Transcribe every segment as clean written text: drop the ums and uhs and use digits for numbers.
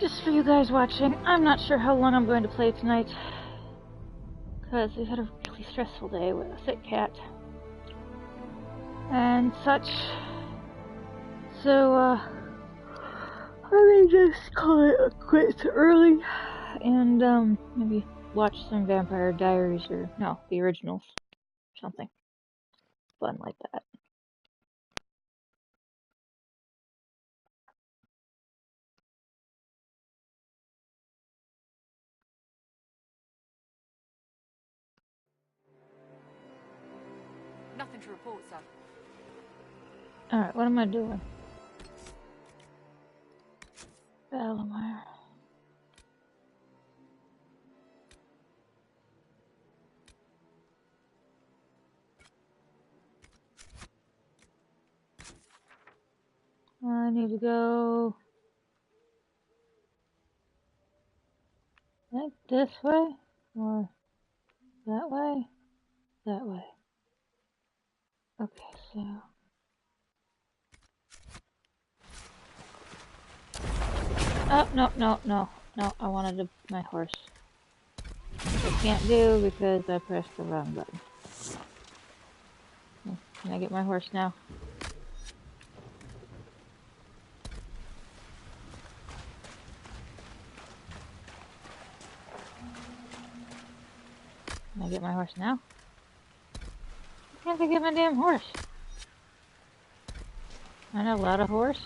just for you guys watching, I'm not sure how long I'm going to play tonight, because we've had a really stressful day with a sick cat and such. So, I may just call it quits early and maybe watch some Vampire Diaries, or no, the originals, something fun like that. Nothing to report, sir. Alright, what am I doing? Fallow Mire. I need to go like this way, or that way, that way. Okay, so oh, no, I wanted my horse. Which I can't do because I pressed the wrong button. Can I get my horse now? Can I get my horse now? Why can't I get my damn horse? I'm not allowed a horse?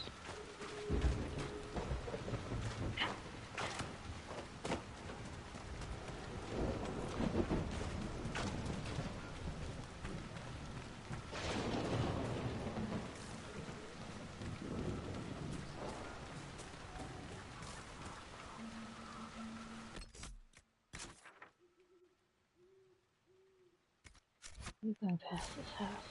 We're going past this house.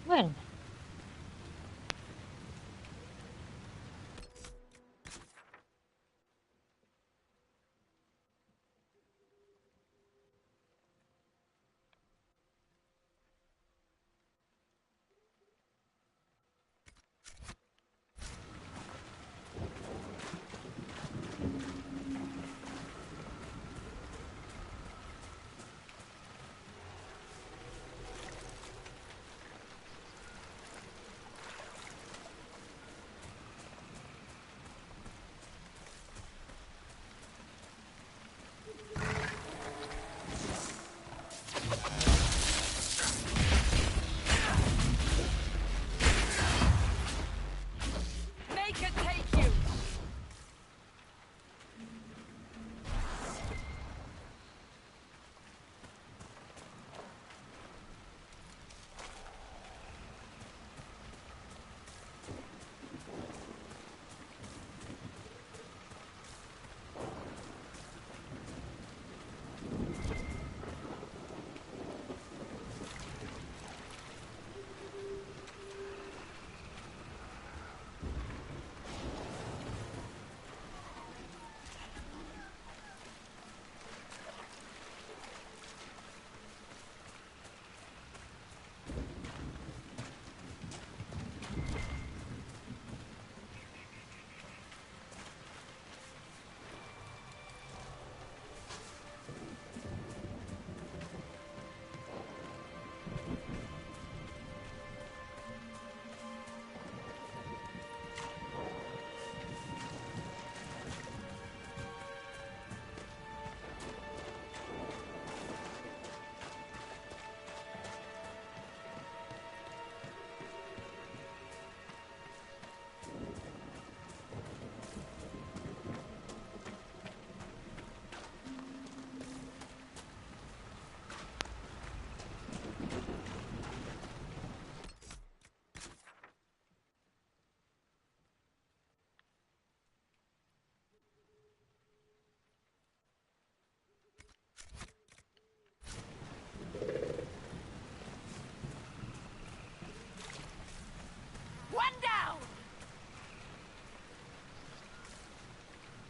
When?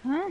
Huh?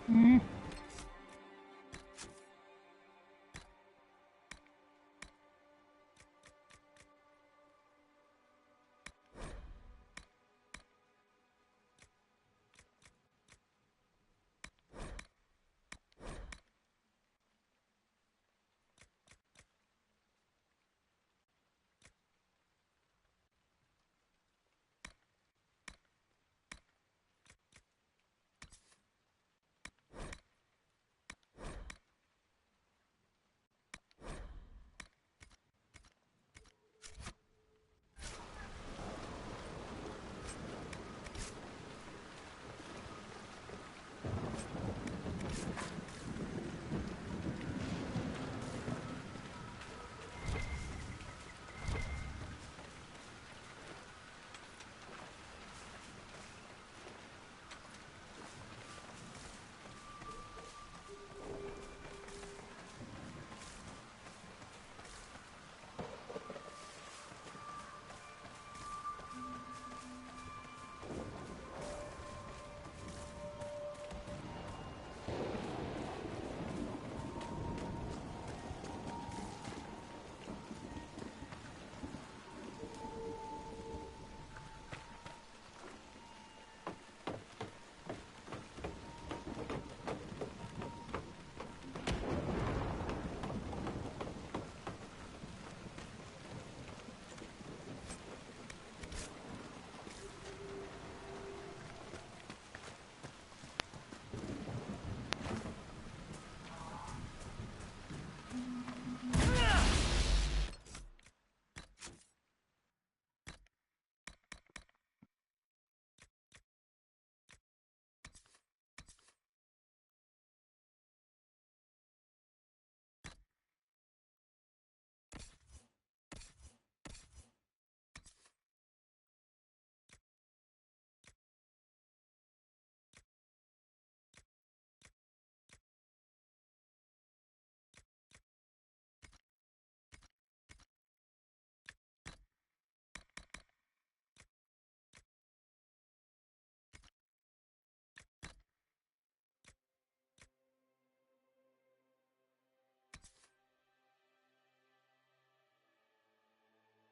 Hmm.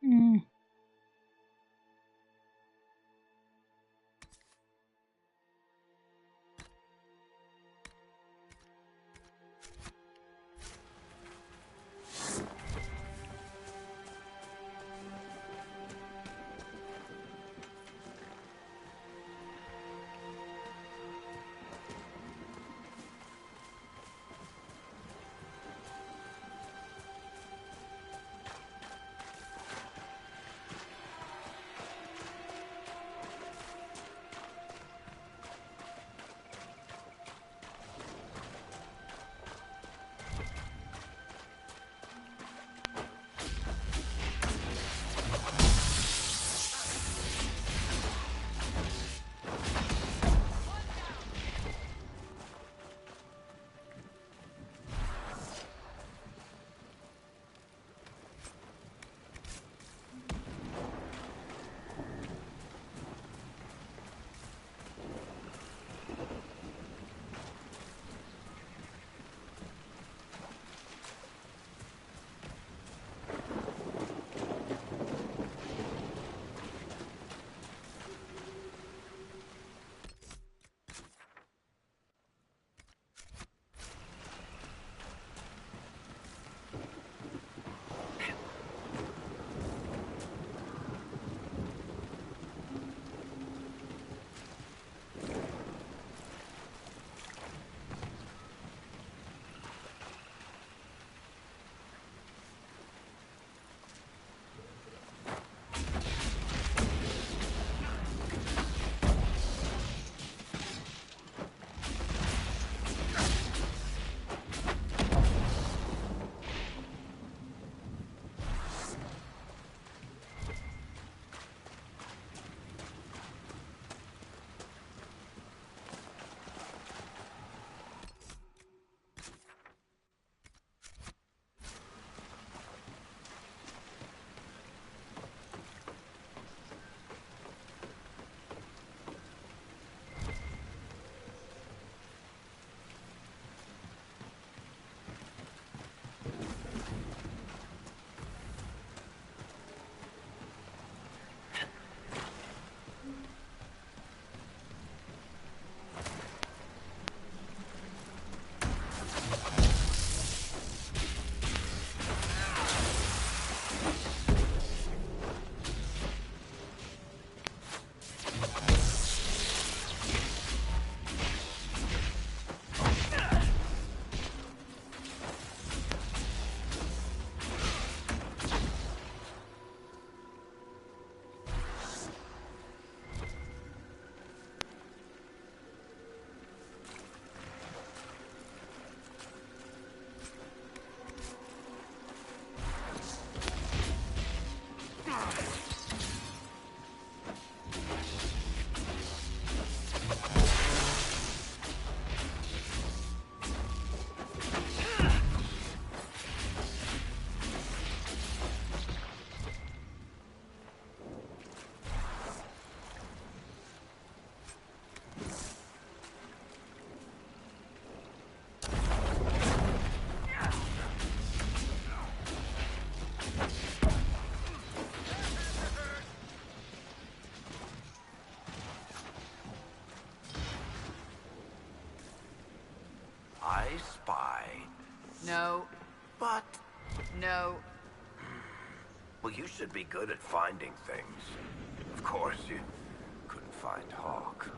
Mm. I spy. No. But, No. well, you should be good at finding things. Of course, you couldn't find Hawk.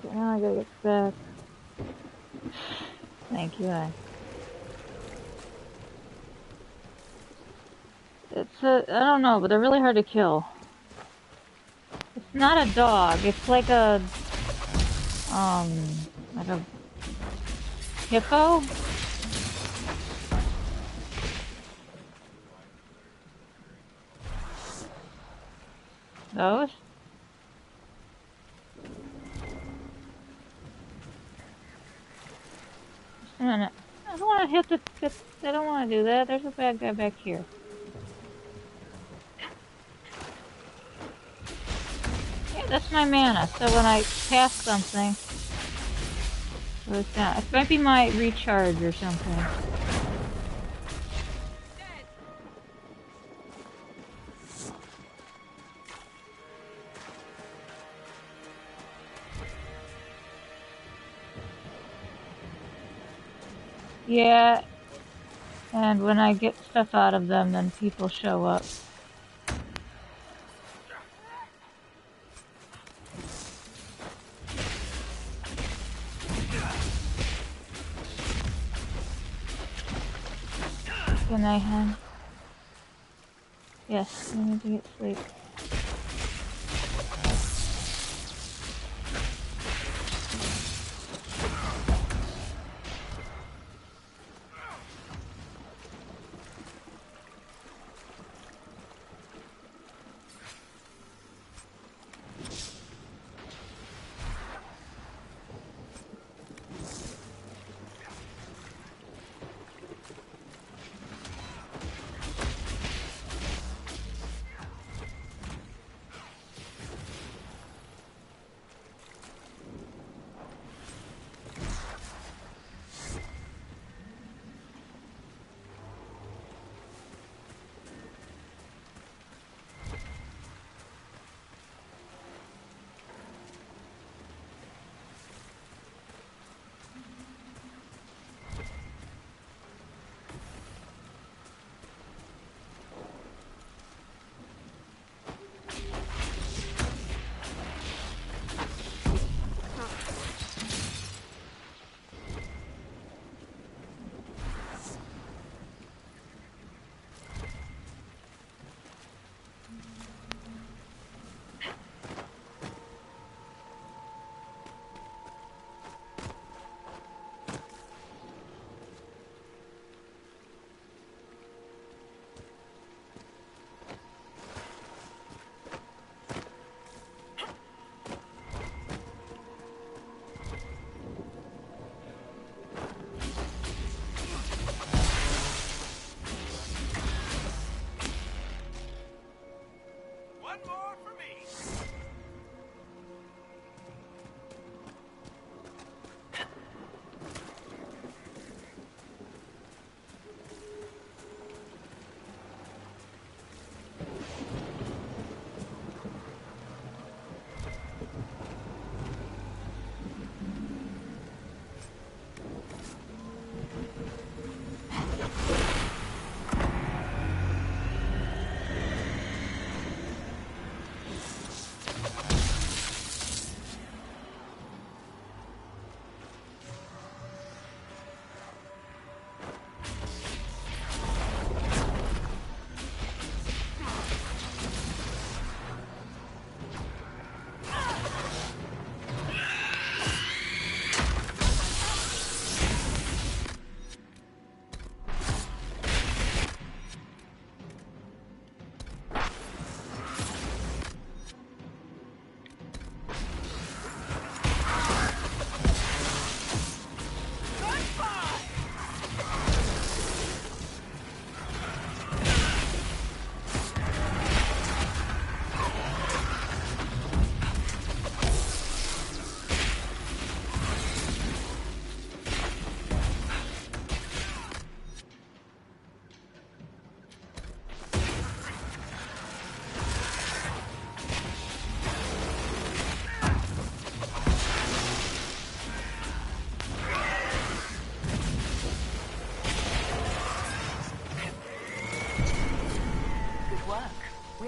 Okay, now I gotta get back. Thank you, It's I don't know, but they're really hard to kill. It's not a dog, it's like a hippo? Those? Just a minute. I don't want to hit the... I don't want to do that. There's a bad guy back here. Yeah, that's my mana, so when I pass something... So it's down. It might be my recharge or something. Yeah, and when I get stuff out of them, then people show up. Good night, hon. Yes, I need to get sleep.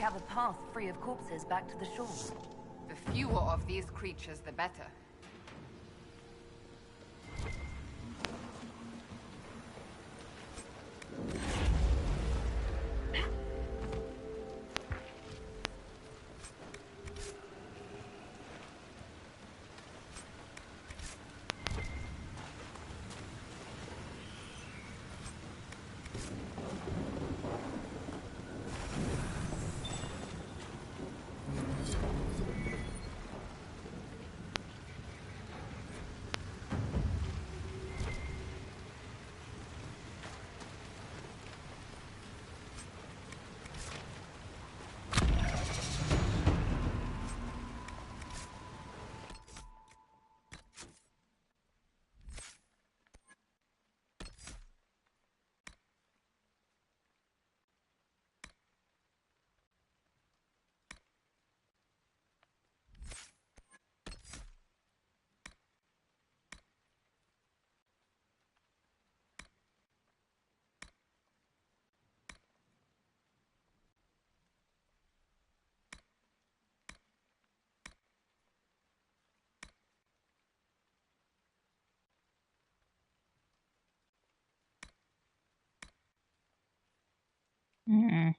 Have a path free of corpses back to the shore. The fewer of these creatures, the better. Mm.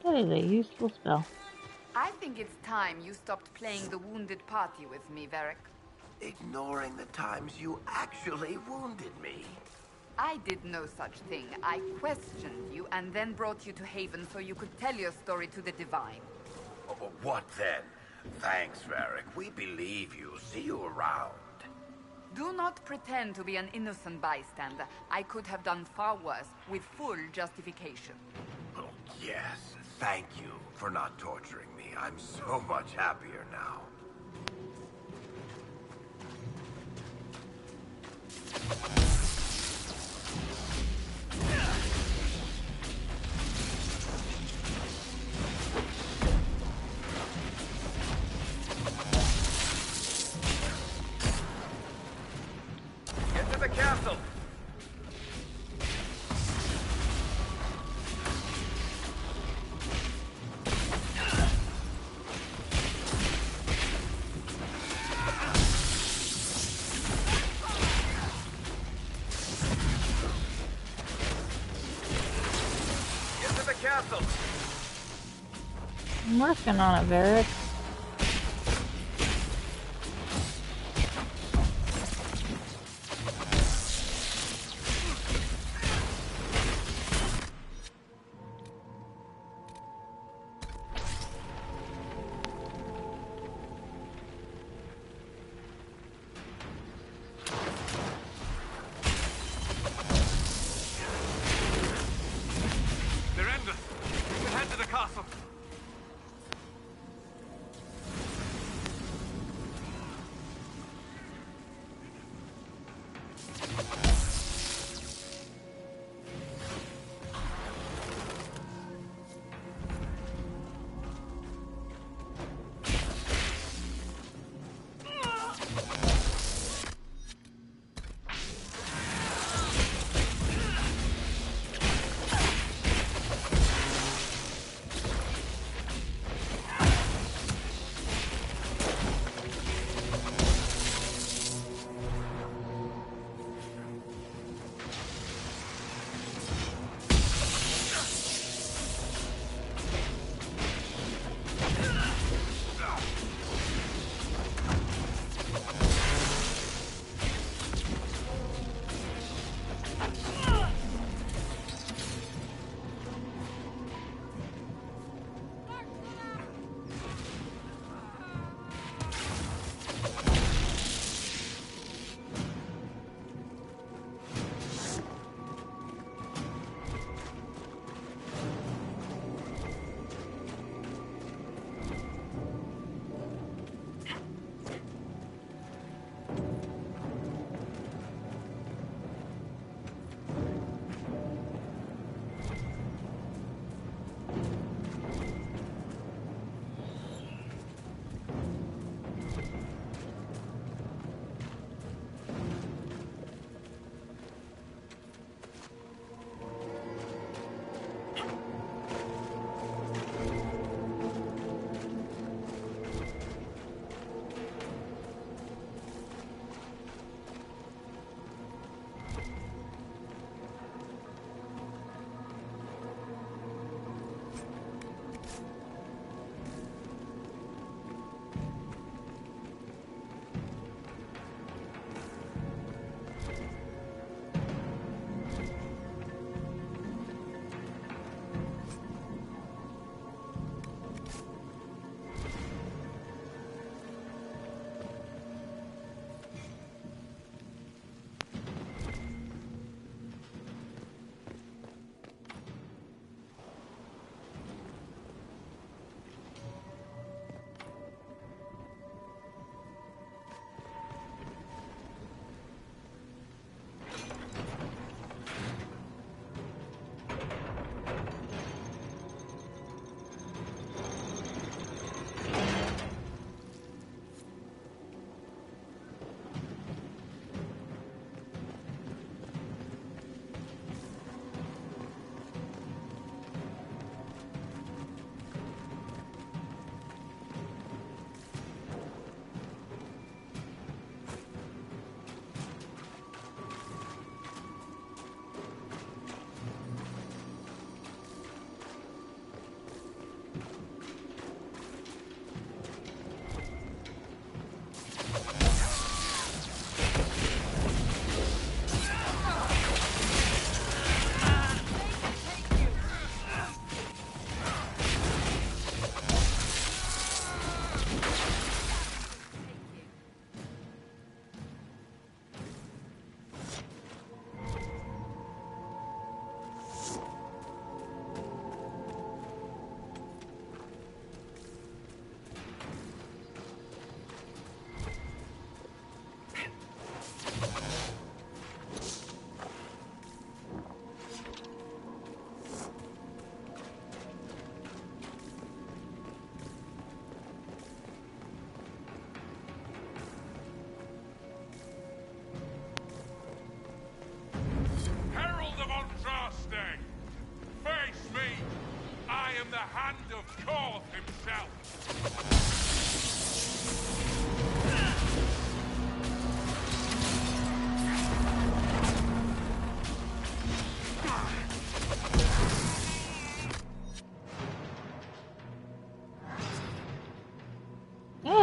That is a useful spell. I think it's time you stopped playing the wounded party with me, Varric. Ignoring the times you actually wounded me. I did no such thing. I questioned you and then brought you to Haven so you could tell your story to the Divine. What then? Thanks, Varric. We believe you. See you around. Do not pretend to be an innocent bystander. I could have done far worse, with full justification. Oh, yes. Thank you for not torturing me. I'm so much happier now. Get to the castle! castle! I'm working on it, Varric.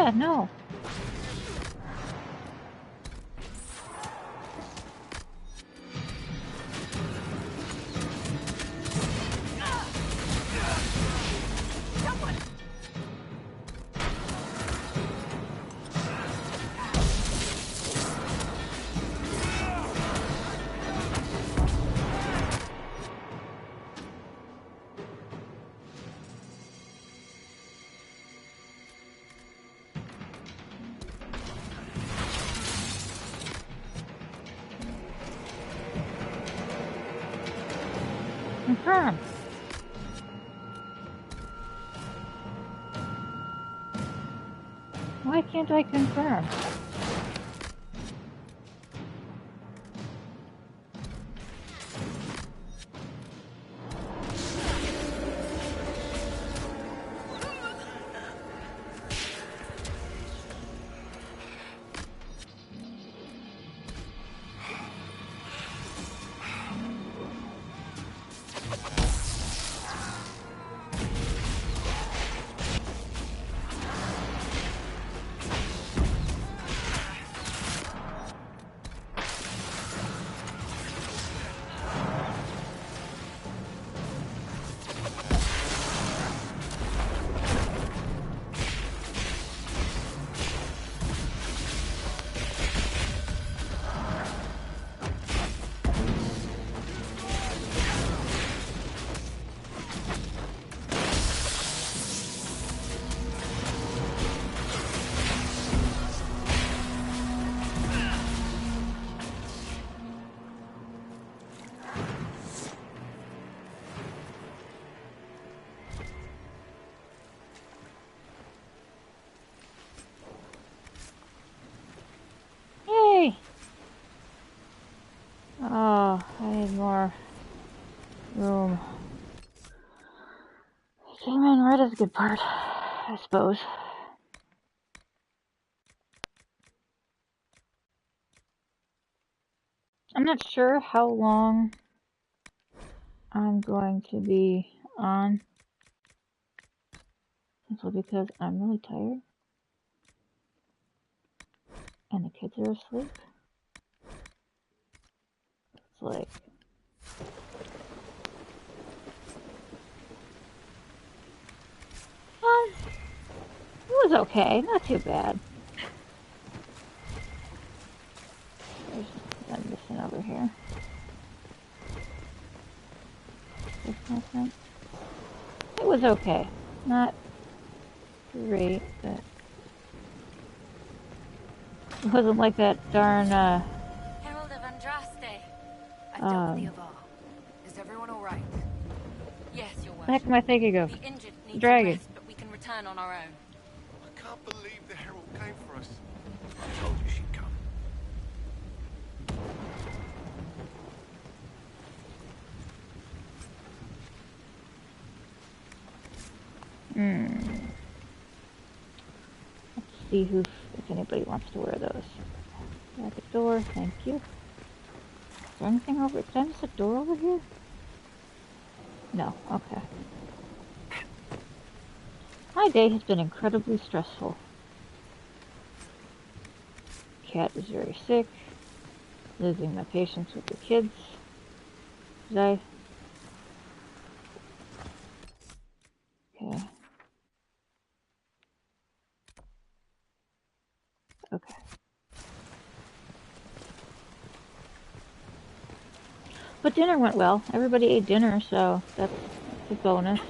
Yeah, no. Confirm. Why can't I confirm? Yay! Oh, I need more room. Came in right at the good part, I suppose. I'm not sure how long I'm going to be on, simply because I'm really tired and the kids are asleep. It's like, it was okay, not too bad. There's one missing over here. This missing. It was okay, not great, but it wasn't like that darn Herald of Andraste. I dealt with the Avar. Is everyone all right? Yes, your the worship. heck am I thinking of? The injured need Dragon. rest, but we can return on our own. I can't believe the Herald came for us. I told you she'd come. Let's see if anybody wants to wear those. Rabbit door, thank you. Is there anything over? Did I miss a door over here? No, okay. My day has been incredibly stressful. Cat is very sick. Losing my patience with the kids. Did I? Okay. Okay. But dinner went well. Everybody ate dinner, so that's a bonus.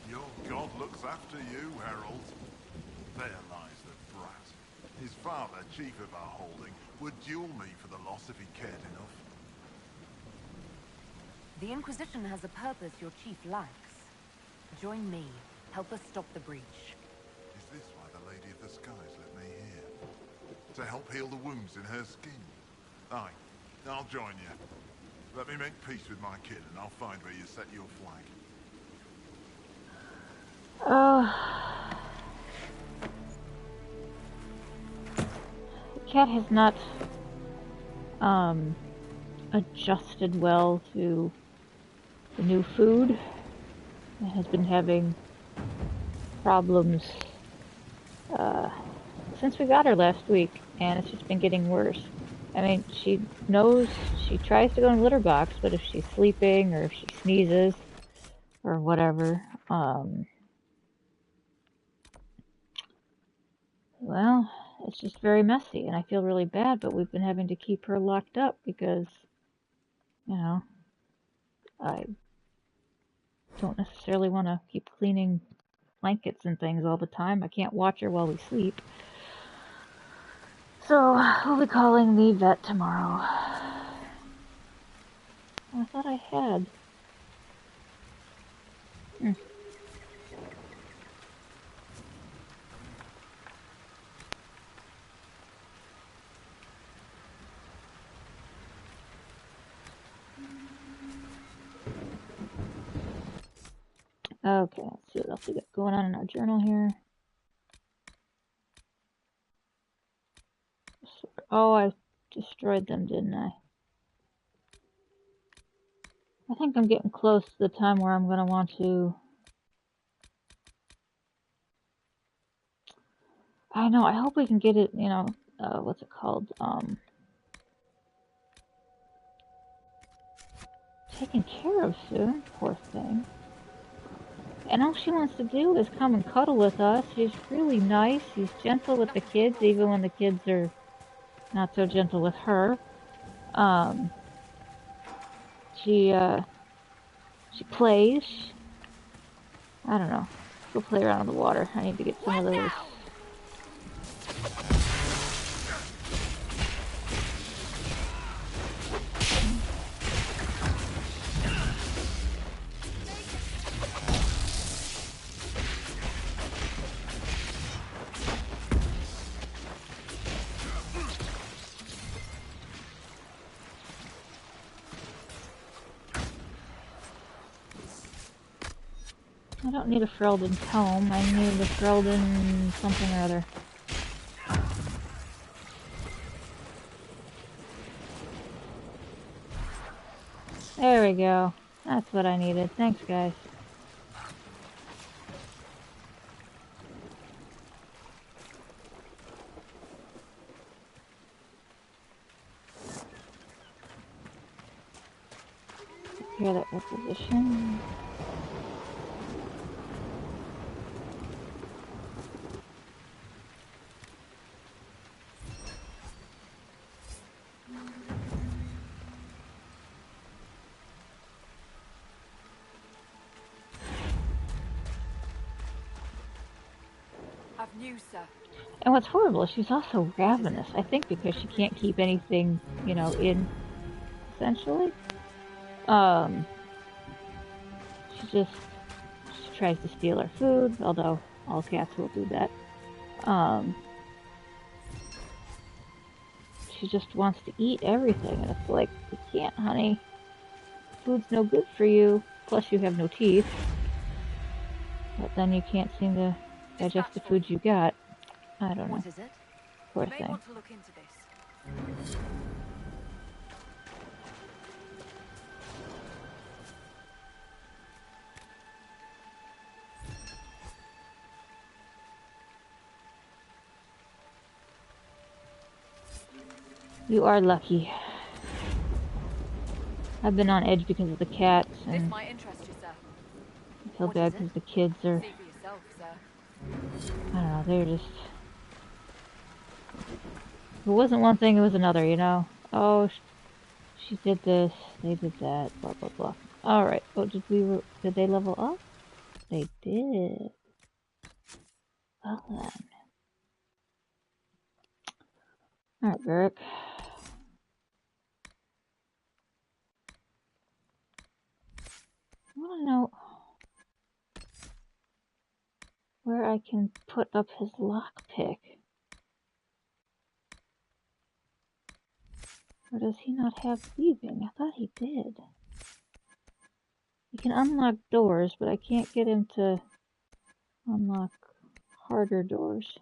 Your god looks after you, Herald. There lies the brat. His father, chief of our holding, would duel me for the loss if he cared enough. The Inquisition has a purpose your chief lacks. Join me. Help us stop the breach. Is this why the Lady of the Skies let me here? To help heal the wounds in her skin? Aye, I'll join you. Let me make peace with my kid and I'll find where you set your flag. The cat has not adjusted well to the new food. has been having problems since we got her last week, and it's just been getting worse. I mean, she knows, she tries to go in the litter box, but if she's sleeping or if she sneezes or whatever, well, it's just very messy, and I feel really bad, but we've been having to keep her locked up because, you know, I don't necessarily want to keep cleaning blankets and things all the time. I can't watch her while we sleep. So, we'll be calling the vet tomorrow. I thought I had. Okay, let's see what else we got going on in our journal here. Oh, I destroyed them, didn't I? I think I'm getting close to the time where I'm going to want to... I know, I hope we can get it, you know, what's it called? Taken care of soon, poor thing. And all she wants to do is come and cuddle with us. She's really nice. She's gentle with the kids, even when the kids are not so gentle with her. She plays. I don't know. Go play around in the water. I need to get some of those. I don't need a Ferelden tome. I need a Ferelden something or other. There we go. That's what I needed. Thanks, guys. Secure that requisition. And what's horrible is she's also ravenous. I think because she can't keep anything, you know, in, essentially. She tries to steal our food, although all cats will do that. She just wants to eat everything, and it's like, you can't, honey. Food's no good for you, plus you have no teeth. But then you can't seem to digest the food you got. I don't know. What is it? Poor You may thing. want to look into this. You are lucky. I've been on edge because of the cats, This and might interest you, sir. I feel What bad is it? because the kids are, See for yourself, sir. I don't know, they're just... If it wasn't one thing, it was another, you know? Oh, she did this, they did that, blah, blah, blah. Alright, oh, did they level up? They did. Well then. Alright, Beric. I want to know where I can put up his lockpick. Or does he not have weaving? I thought he did. He can unlock doors, but I can't get him to unlock harder doors.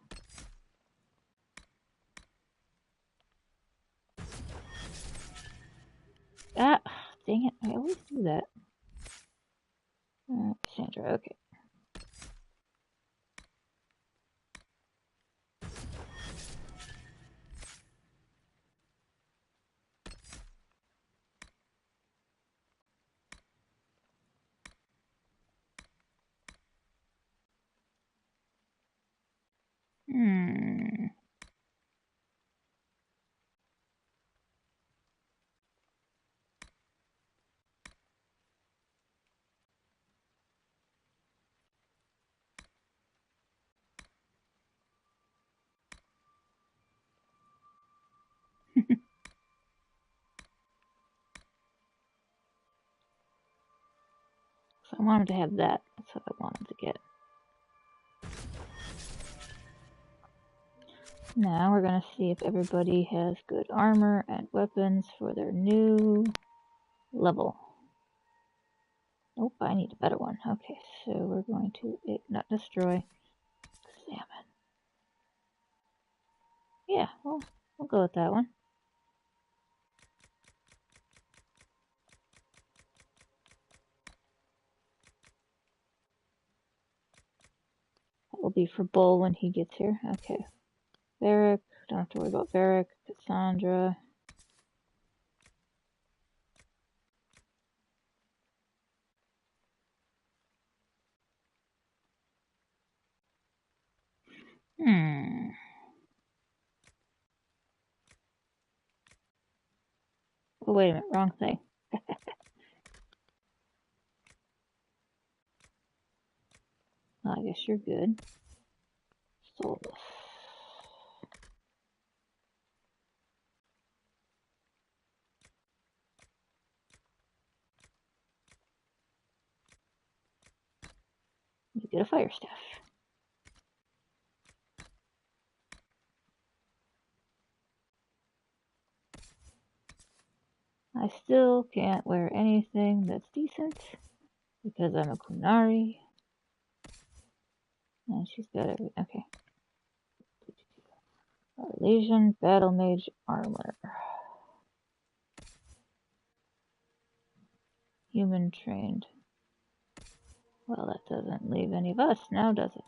Ah, dang it, I always do that. Cassandra, okay. So I want him to have that. That's what I want him to get. Now we're going to see if everybody has good armor and weapons for their new level. Nope, I need a better one. Okay, so we're going to not destroy, examine. Yeah, we'll go with that one. That will be for Bull when he gets here. Okay. Varric, don't have to worry about Varric. Cassandra. Oh, wait a minute, wrong thing. Well, I guess you're good. Solus. You get a fire staff. I still can't wear anything that's decent because I'm a Kunari. And she's got everything. Okay. Legion Battle Mage Armor. Human trained. Well, that doesn't leave any of us now, does it?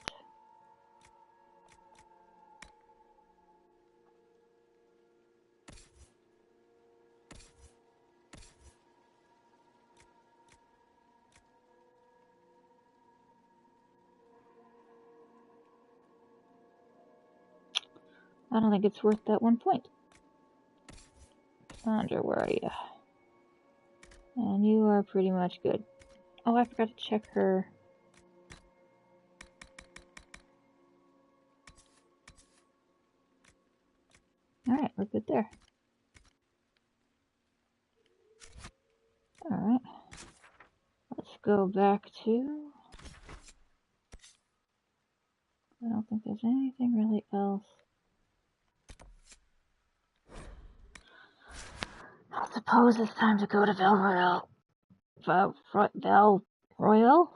I don't think it's worth that 1 point. Sandra, where are you? And you are pretty much good. Oh, I forgot to check her. Alright, we're good there. Alright. Let's go back to... I don't think there's anything really else. I suppose it's time to go to Val Royale. Val Royale?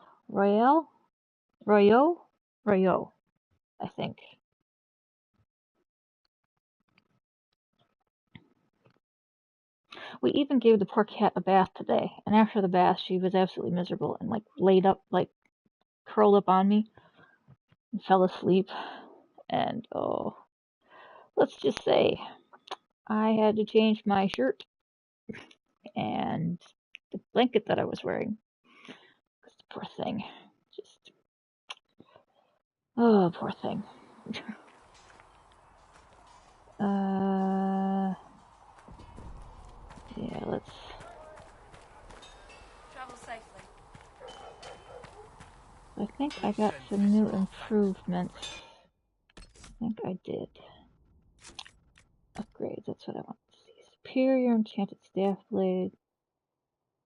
Royale, I think. We even gave the poor cat a bath today, and after the bath, she was absolutely miserable and like laid up, like curled up on me and fell asleep. And oh, let's just say I had to change my shirt and the blanket that I was wearing. Because the poor thing, just oh, poor thing. Yeah, let's. Travel safely. I think I got some new improvements. I think I did. Upgrades, that's what I want to see. Superior Enchanted Staff Blade.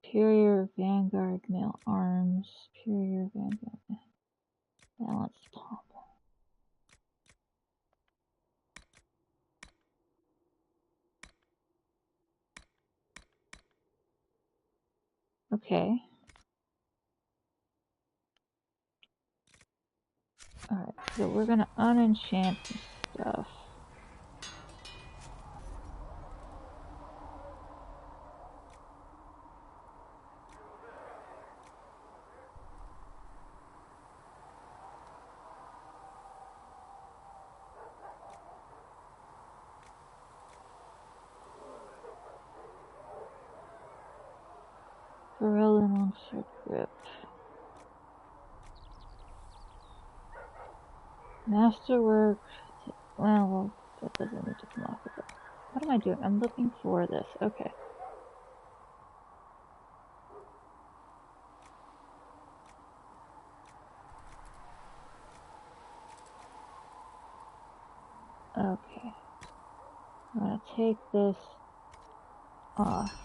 Superior Vanguard Mail Arms. Superior Vanguard Balanced Pommel. Okay. Alright, so we're gonna unenchant some stuff. Gorilla Monster Grip. Masterwork. Well, that doesn't need to come off of it. What am I doing? I'm looking for this. Okay. Okay. I'm gonna take this off.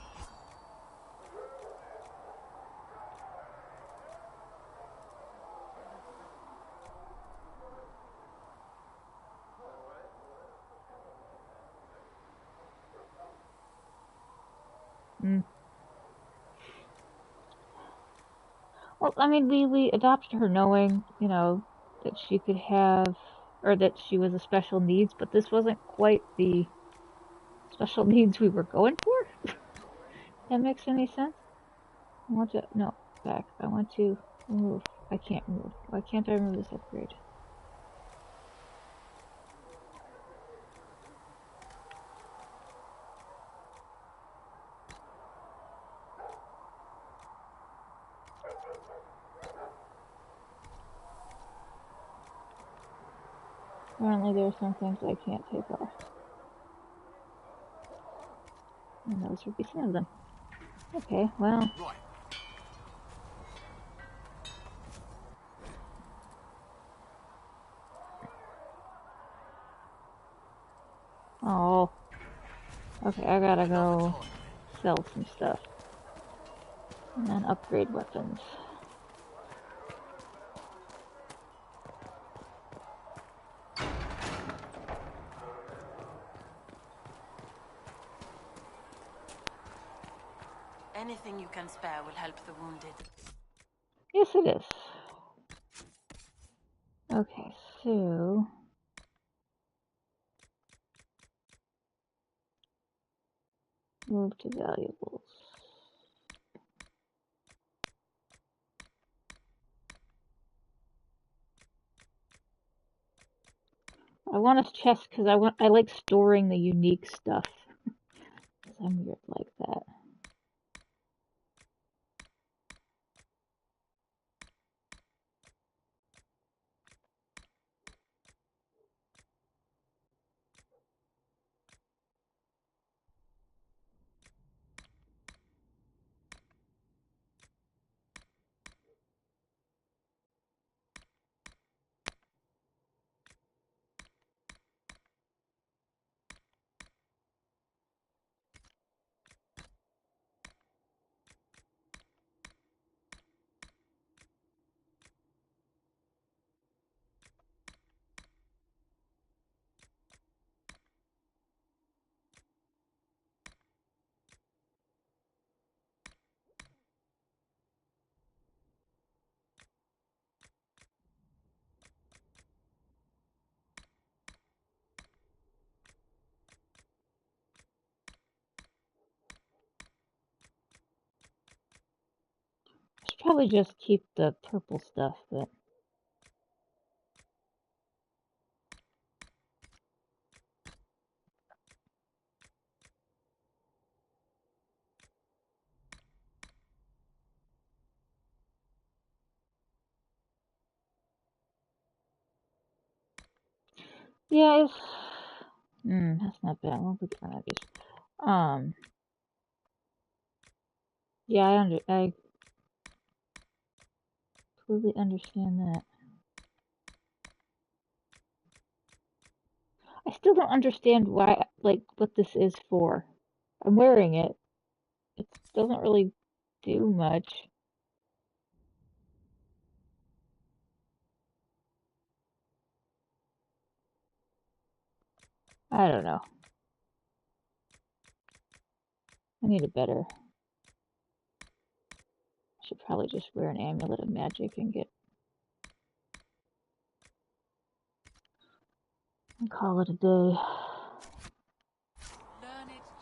Well, I mean, we adopted her knowing, you know, that she could have, or that she was a special needs, but this wasn't quite the special needs we were going for. That makes any sense? I want to, no, back. I want to remove. I can't remove. Why can't I remove this upgrade? Apparently there are some things I can't take off. And those would be some of them. Okay, well. Right. Oh. Okay, I gotta go sell some stuff. And then upgrade weapons. Anything you can spare will help the wounded. Yes, it is. Okay, so... move to valuables. I want a chest because I like storing the unique stuff. Because I'm weird like that. I should probably just keep the purple stuff, but... yeah, it's... that's not bad. We'll put one of these. Yeah, I completely understand that. I still don't understand why, like, what this is for. I'm wearing it. It doesn't really do much. I don't know. I need a better... I should probably just wear an amulet of magic and call it a day. Learned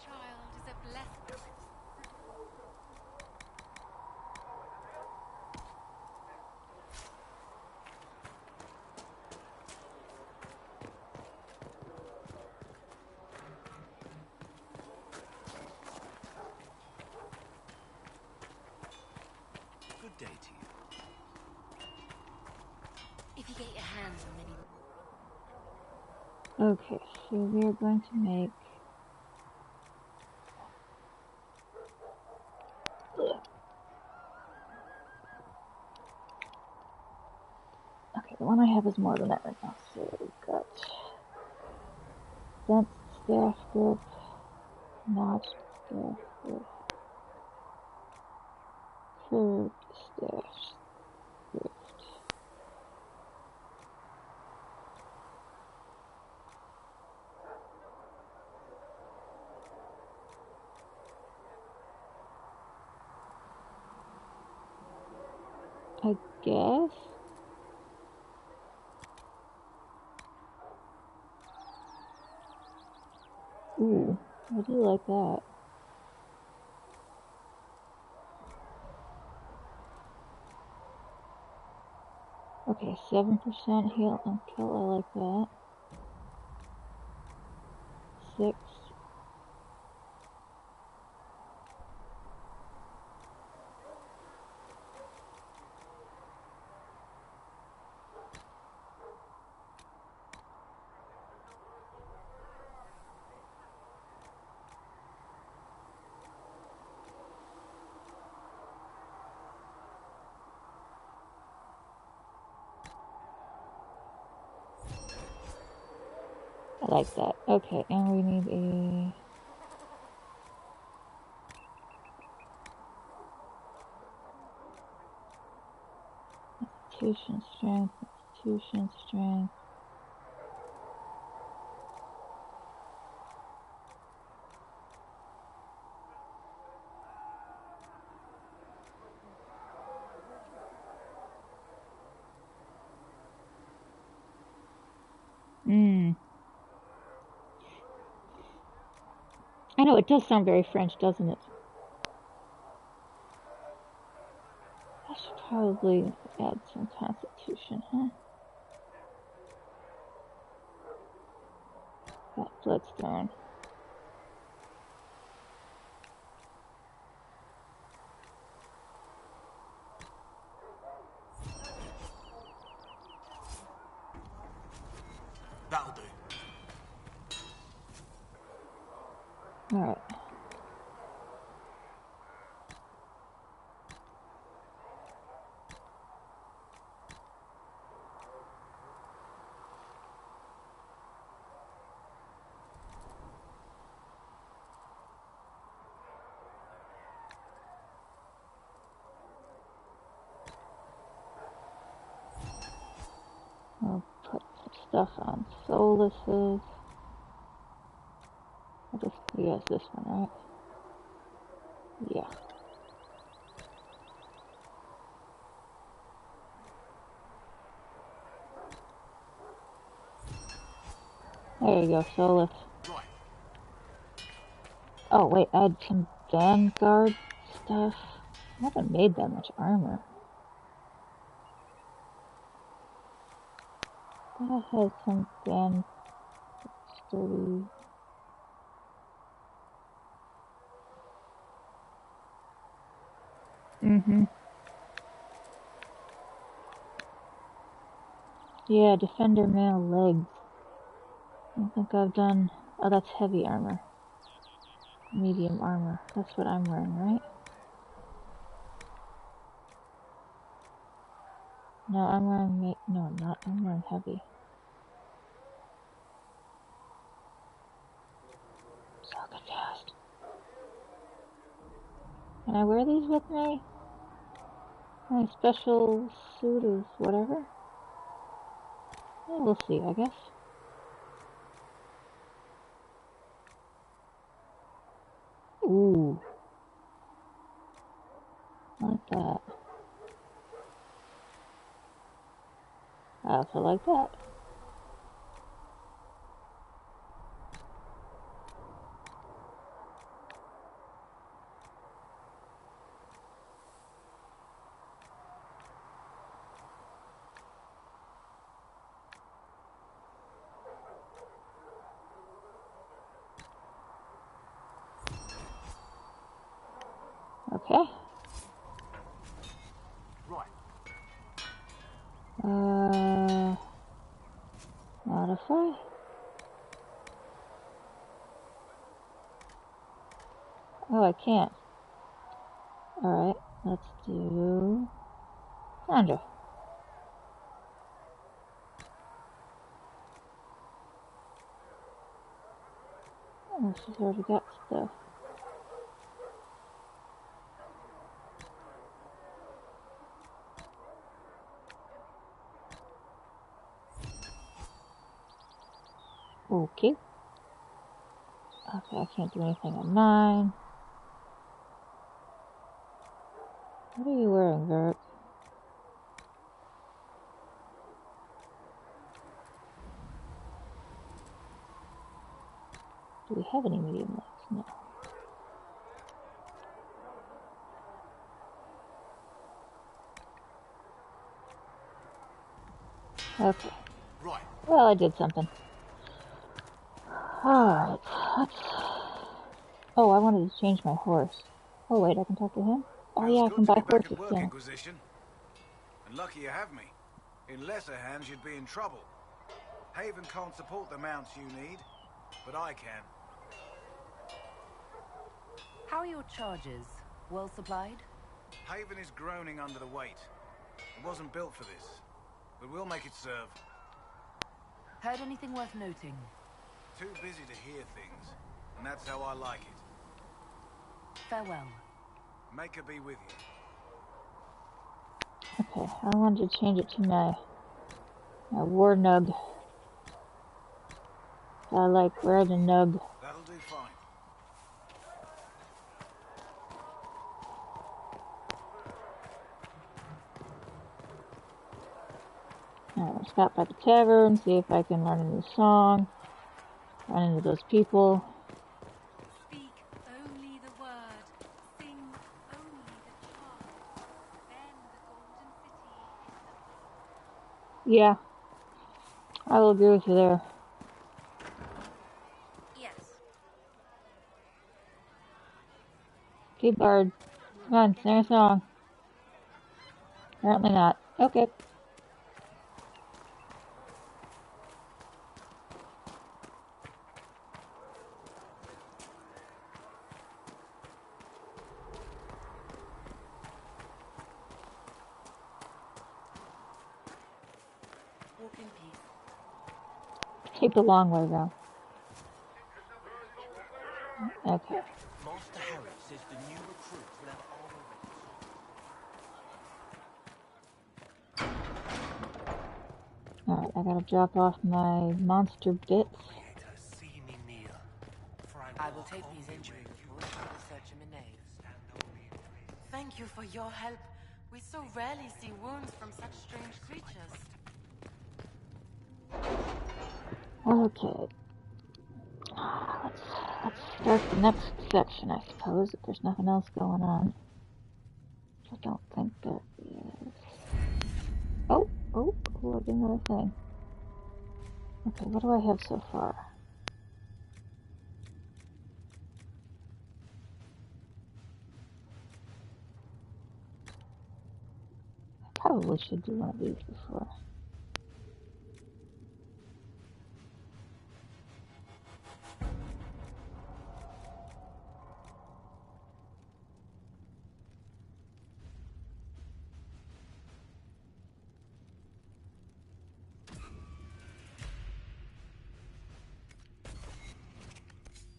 child is a blessing. day to you. If you get your hands on any... Okay, so we're going to make... Okay, the one I have is more than that right now. So we've got bent staff grip, notched staff grip, curved staff grip. I guess. Ooh, I do like that. Okay, 7% heal and kill, I like that. 6. I like that. Okay, and we need a... Constitution strength, Constitution strength. I know, it does sound very French, doesn't it? I should probably add some Constitution, huh? Got Bloodstone. That'll do. Alright. I'll put some stuff on Solus's. I'll just use this one, right? Yeah. There you go, Solus. Right. Oh wait, add some Vanguard stuff. I haven't made that much armor. That has some Van sturdy. Yeah, Defender male legs. I don't think I've done... Oh, that's heavy armor. Medium armor. That's what I'm wearing, right? No, I'm wearing... No, I'm not. I'm wearing heavy. So confused. Can I wear these with me? My special suit is whatever? Yeah, we'll see, I guess. Ooh. Like that. I also like that. Okay. Modify? Oh, I can't. Alright, let's do Sandra. Oh, she's already got stuff. Okay. Okay, I can't do anything on mine. What are you wearing, Vert? Do we have any medium legs? No. Okay. Right. Well, I did something. Alright, let's... Oh, I wanted to change my horse. Oh, wait, I can talk to him? Oh, yeah, I can buy horses Work, too. Inquisition. And lucky you have me. In lesser hands, you'd be in trouble. Haven can't support the mounts you need, but I can. How are your charges? Well supplied? Haven is groaning under the weight. It wasn't built for this, but we'll make it serve. Heard anything worth noting? Too busy to hear things, and that's how I like it. Farewell. Make her be with you. Okay, I wanted to change it to my war nug. I like wearing a nug. That'll do fine. Alright, I'll stop by the tavern, see if I can learn a new song. Run into those people. Speak only the word. Sing only the charm. Then the golden city. Yeah, I will agree with you there. Yes. Okay, Bard. Come on, sing a song. Apparently not. Okay. Walk in peace. Take the long way around. Okay. Master Harry says the new recruits will have armor ready. Alright, I gotta drop off my monster bits. See me near, for I will take these injury reports and research him in aid. Thank you for your help. We so rarely see wounds from such strange creatures. Okay. Let's start the next section, I suppose, if there's nothing else going on. I don't think there is. Oh, I did another thing. Okay, what do I have so far? I probably should do one of these before.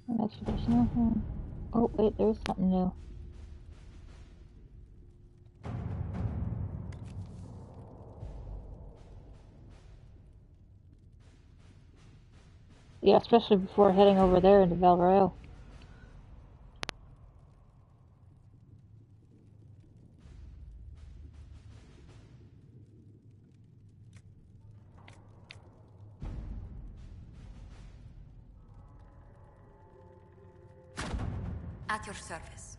Make sure there's nothing. Oh, wait, there's something new. Yeah, especially before heading over there into Valrail. At your service.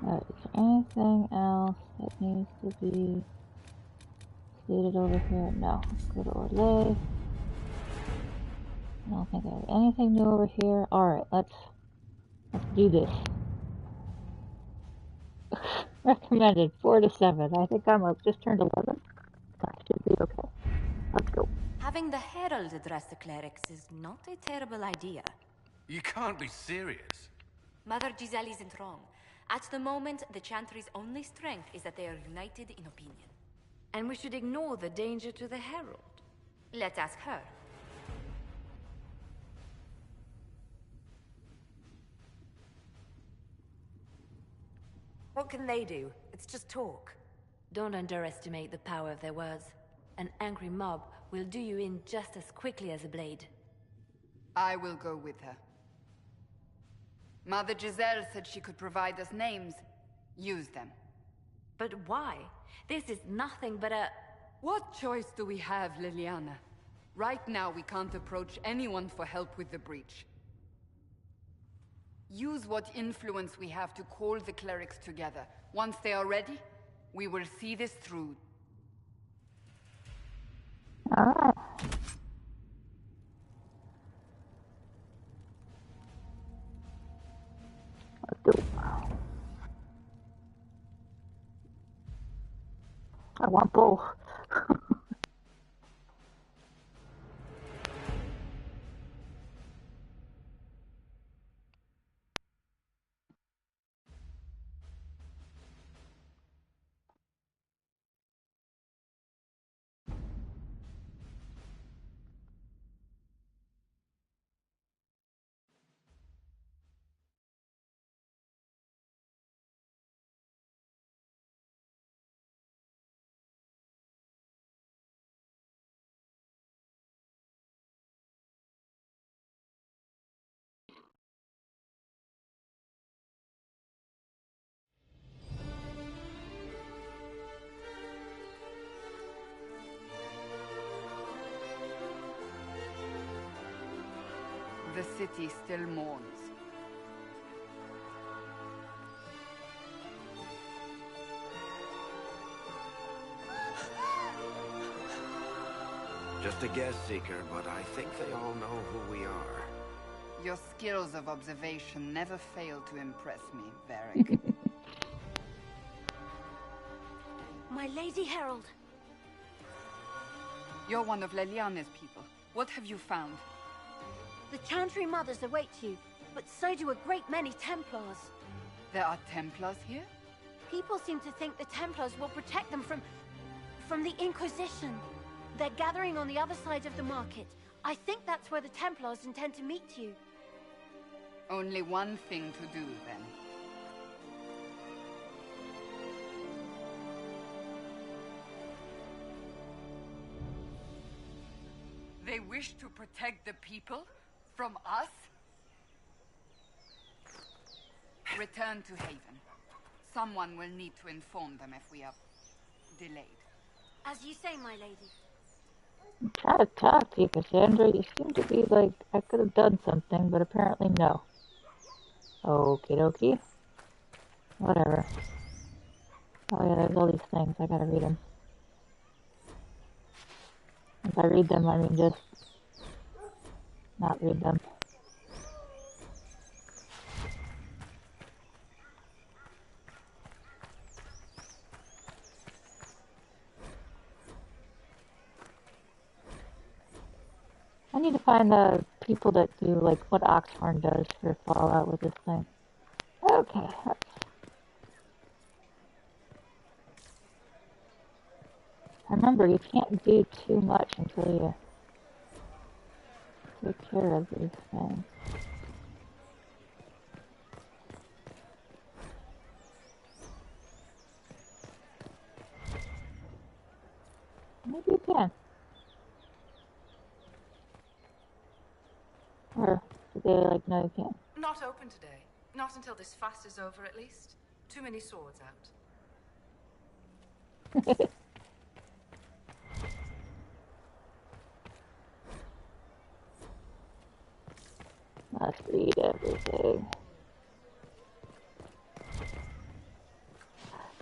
Alright, is there anything else that needs to be completed over here? No. Let's go to Orlais. I don't think I have anything new over here. Alright, let's do this. Recommended 4 to 7. I think I'm just turned 11. That should be okay. Let's go. Having the Herald address the clerics is not a terrible idea. You can't be serious. Mother Giselle isn't wrong. At the moment, the Chantry's only strength is that they are united in opinion. And we should ignore the danger to the Herald. Let's ask her. What can they do? It's just talk. Don't underestimate the power of their words. An angry mob will do you in just as quickly as a blade. I will go with her. Mother Giselle said she could provide us names. Use them. But why? This is nothing but a... What choice do we have, Liliana? Right now, we can't approach anyone for help with the breach. Use what influence we have to call the clerics together. Once they are ready, we will see this through. Alright. Let's go. I want both. The city still mourns. Just a guess, Seeker, but I think they all know who we are. Your skills of observation never fail to impress me, Varric. My Lady Herald. You're one of Leliane's people. What have you found? The Chantry Mothers await you, but so do a great many Templars. There are Templars here? People seem to think the Templars will protect them from the Inquisition. They're gathering on the other side of the market. I think that's where the Templars intend to meet you. Only one thing to do, then. They wish to protect the people? From us? Return to Haven. Someone will need to inform them if we are delayed. As you say, my lady. I'm trying to talk to you, Cassandra. You seem to be like, I could have done something, but apparently no. Okie dokie. Whatever. Oh yeah, there's all these things. I gotta read them. If I read them, I mean just not read them. I need to find the people that do like what Oxhorn does for Fallout with this thing. Okay. Remember, you can't do too much until you take care of these things. Maybe you can. Or do they like, no you can't? Not open today. Not until this fast is over, at least. Too many swords out. Must read everything.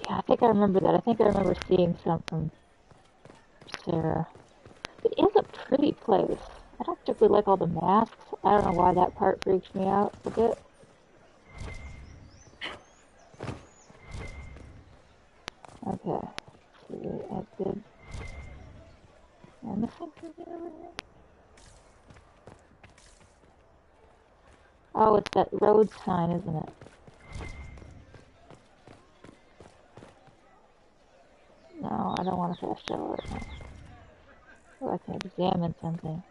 Yeah, I think I remember that. I think I remember seeing some from Sarah. It is a pretty place. I don't particularly like all the masks. I don't know why that part freaks me out a bit. Okay. See, I did. Am I missing something over here? Oh, it's that road sign, isn't it? No, I don't want to fast travel right now. Oh, I can examine something.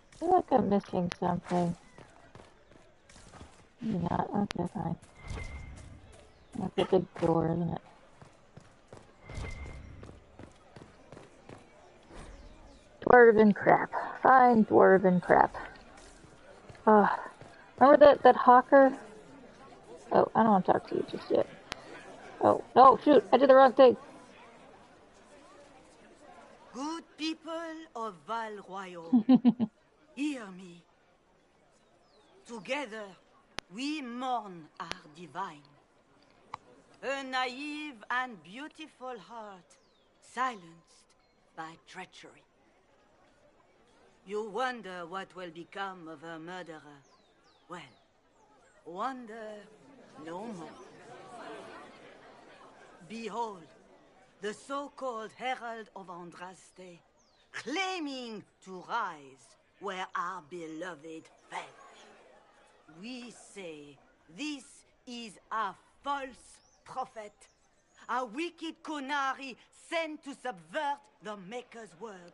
I feel like I'm missing something. Maybe not. Okay, fine. That's a big door, isn't it? Dwarven crap. Fine dwarven crap. Remember that hawker? Oh, I don't want to talk to you just yet. Oh, no, shoot, I did the wrong thing. Good people of Val Royal, hear me. Together, we mourn our divine. A naive and beautiful heart, silenced by treachery. You wonder what will become of her murderer. Well, wonder no more. Behold, the so-called Herald of Andraste, claiming to rise where our beloved fell. We say this is a false prophet, a wicked Konari sent to subvert the Maker's word.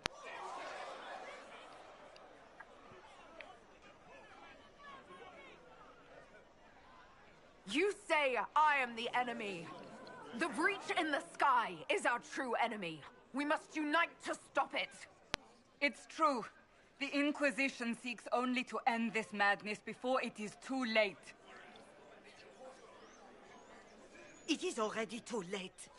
You say I am the enemy. The breach in the sky is our true enemy. We must unite to stop it. It's true. The Inquisition seeks only to end this madness before it is too late. It is already too late.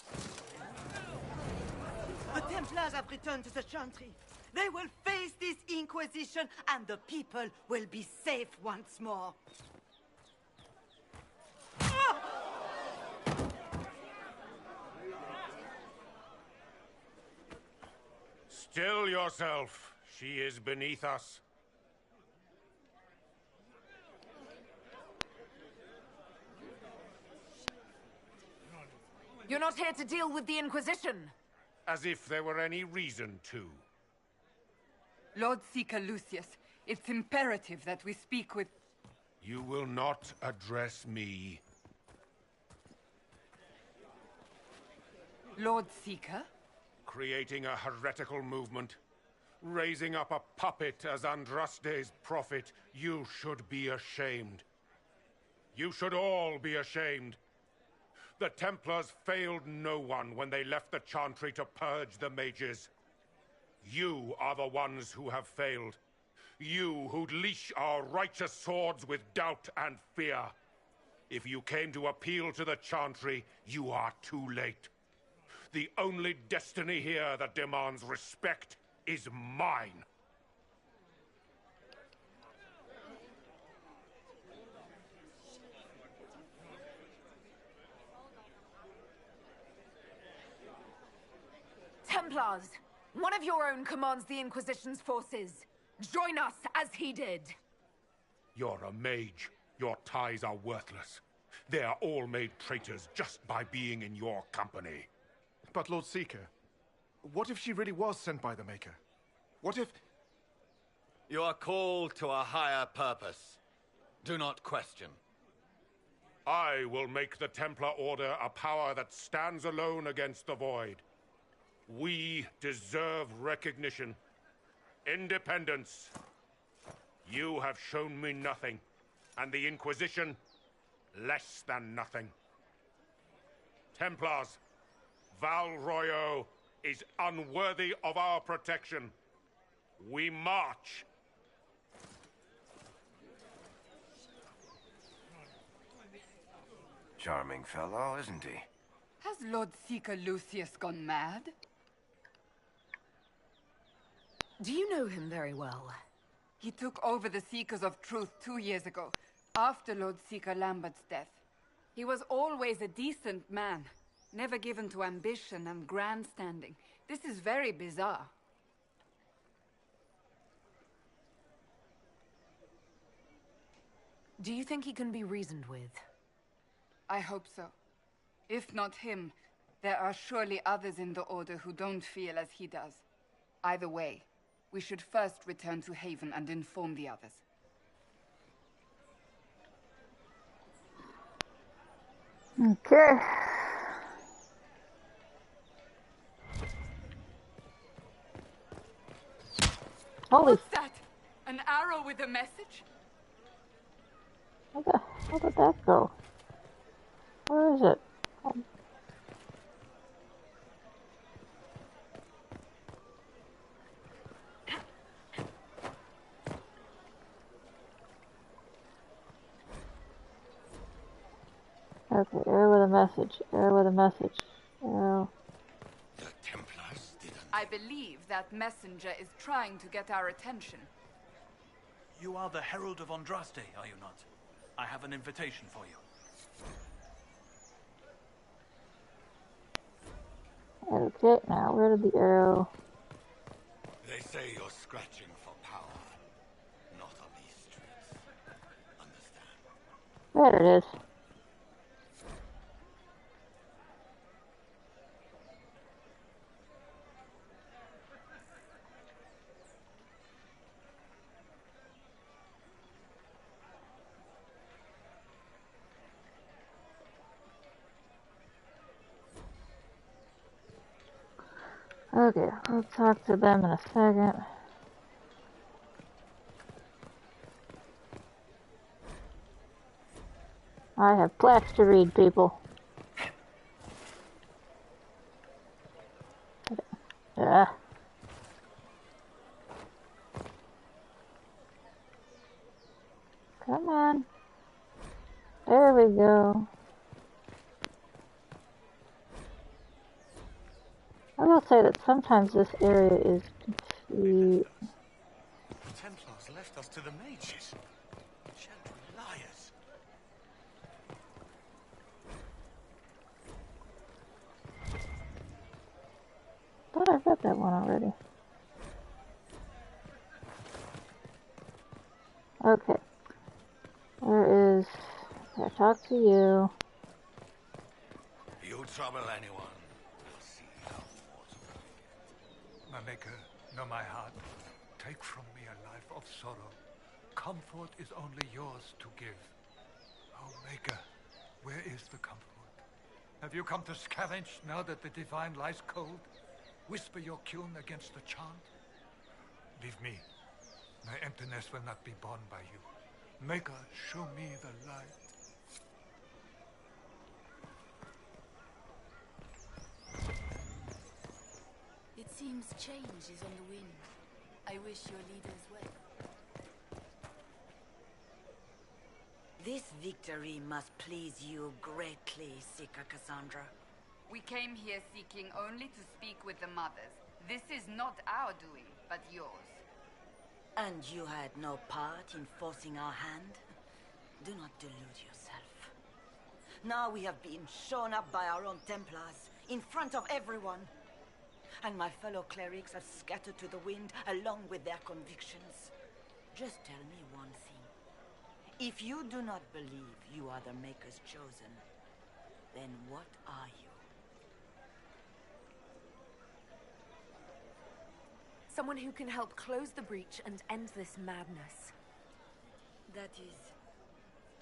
The Templars have returned to the Chantry. They will face this Inquisition, and the people will be safe once more. Still yourself. She is beneath us. You're not here to deal with the Inquisition. As if there were any reason to. Lord Seeker Lucius, it's imperative that we speak with... You will not address me. Lord Seeker? Creating a heretical movement. Raising up a puppet as Andraste's prophet. You should be ashamed. You should all be ashamed. The Templars failed no one when they left the Chantry to purge the mages. You are the ones who have failed. You who'd leash our righteous swords with doubt and fear. If you came to appeal to the Chantry, you are too late. The only destiny here that demands respect is mine. Templars, one of your own commands the Inquisition's forces. Join us as he did. You're a mage. Your ties are worthless. They are all made traitors just by being in your company. But Lord Seeker, what if she really was sent by the Maker? What if... You are called to a higher purpose. Do not question. I will make the Templar Order a power that stands alone against the Void. We deserve recognition. Independence. You have shown me nothing, and the Inquisition, less than nothing. Templars, Val Royal is unworthy of our protection. We march. Charming fellow, isn't he? Has Lord Seeker Lucius gone mad? Do you know him very well? He took over the Seekers of Truth 2 years ago, after Lord Seeker Lambert's death. He was always a decent man, never given to ambition and grandstanding. This is very bizarre. Do you think he can be reasoned with? I hope so. If not him, there are surely others in the Order who don't feel as he does. Either way, we should first return to Haven and inform the others. Okay. Holy. What's that? An arrow with a message? How did that go? Where is it? Okay, arrow with a message. Arrow with a message. Arrow. The Templars didn't. I believe that messenger is trying to get our attention. You are the Herald of Andraste, are you not? I have an invitation for you. Okay, now where did the arrow? They say you're scratching for power. Not on these streets. Understand? There it is. Okay, I'll talk to them in a second. I have plaques to read, people. Yeah. Come on. There we go. I will say that sometimes this area is complete. The Templars left us to the mages. Chantry liars. Thought I read that one already. Okay. Where is... I talk to you. You trouble anyone? My Maker, know my heart. Take from me a life of sorrow. Comfort is only yours to give. Oh, Maker, where is the comfort? Have you come to scavenge now that the divine lies cold? Whisper your tune against the chant? Leave me. My emptiness will not be borne by you. Maker, show me the light. It seems change is on the wind. I wish your leaders well. This victory must please you greatly, Seeker Cassandra. We came here seeking only to speak with the mothers. This is not our doing, but yours. And you had no part in forcing our hand? Do not delude yourself. Now we have been shown up by our own Templars, in front of everyone. And my fellow clerics have scattered to the wind along with their convictions. Just tell me one thing. If you do not believe you are the Maker's chosen, then what are you? Someone who can help close the breach and end this madness. That is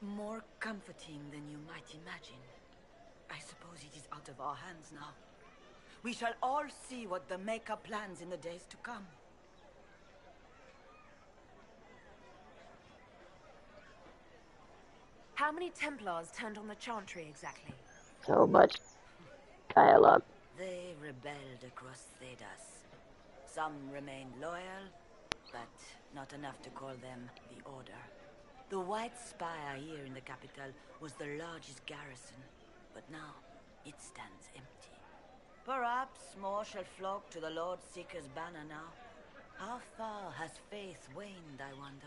more comforting than you might imagine. I suppose it is out of our hands now. We shall all see what the Maker plans in the days to come. How many Templars turned on the Chantry exactly? So much dialogue. They rebelled across Thedas. Some remained loyal, but not enough to call them the Order. The White Spire here in the capital was the largest garrison, but now it stands empty. Perhaps more shall flock to the Lord Seeker's banner now. How far has faith waned, I wonder?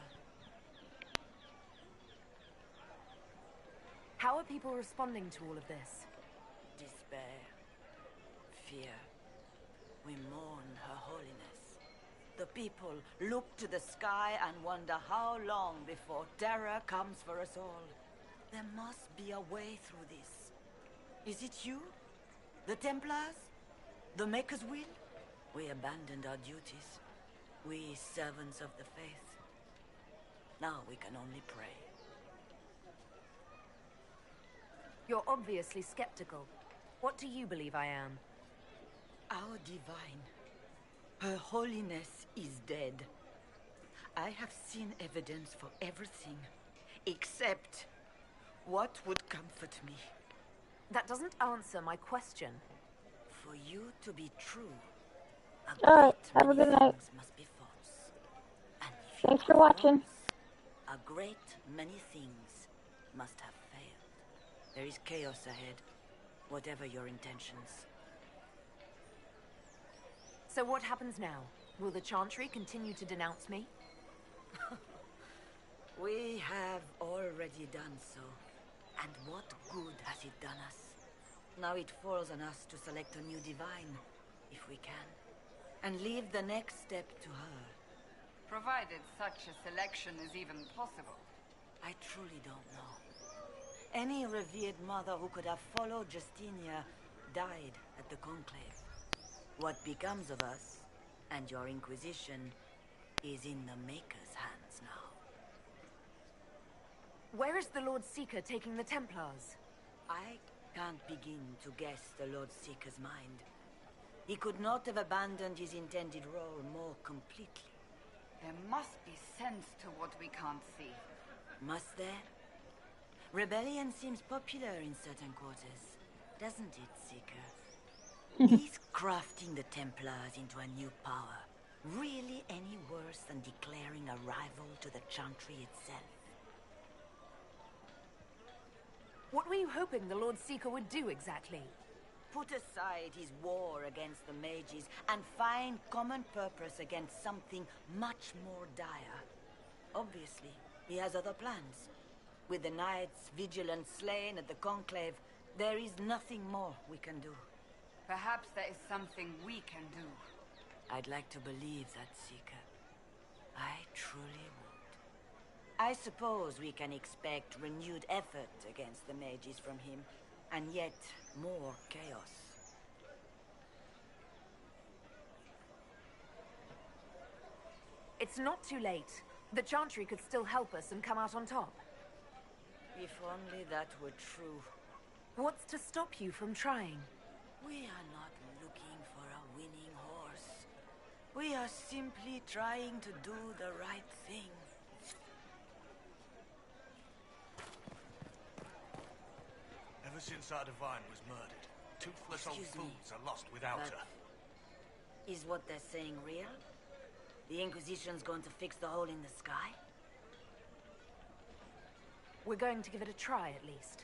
How are people responding to all of this? Despair. Fear. We mourn Her Holiness. The people look to the sky and wonder how long before terror comes for us all. There must be a way through this. Is it you? The Templars? The Maker's will? We abandoned our duties. We servants of the faith. Now we can only pray. You're obviously skeptical. What do you believe I am? Our divine. Her Holiness is dead. I have seen evidence for everything, except what would comfort me. That doesn't answer my question. For you to be true, Alright, have a good night. must be false. And if you Thanks for are watching. false, a great many things must have failed. There is chaos ahead, whatever your intentions. So what happens now? Will the Chantry continue to denounce me? We have already done so. And what good has it done us? Now it falls on us to select a new divine, if we can. And leave the next step to her. Provided such a selection is even possible. I truly don't know. Any revered mother who could have followed Justinia died at the Conclave. What becomes of us, and your Inquisition, is in the Maker's hands now. Where is the Lord Seeker taking the Templars? I can't begin to guess the Lord Seeker's mind. He could not have abandoned his intended role more completely. There must be sense to what we can't see. Must there? Rebellion seems popular in certain quarters, doesn't it, Seeker? Is crafting the Templars into a new power really any worse than declaring a rival to the Chantry itself? What were you hoping the Lord Seeker would do exactly? Put aside his war against the mages and find common purpose against something much more dire. Obviously, he has other plans. With the knights vigilant slain at the Conclave, there is nothing more we can do. Perhaps there is something we can do. I'd like to believe that, Seeker. I truly would. I suppose we can expect renewed effort against the mages from him, and yet more chaos. It's not too late. The Chantry could still help us and come out on top. If only that were true. What's to stop you from trying? We are not looking for a winning horse. We are simply trying to do the right thing. Ever since our divine was murdered, toothless old Excuse me, fools are lost without but her. Is what they're saying real? The Inquisition's going to fix the hole in the sky? We're going to give it a try, at least.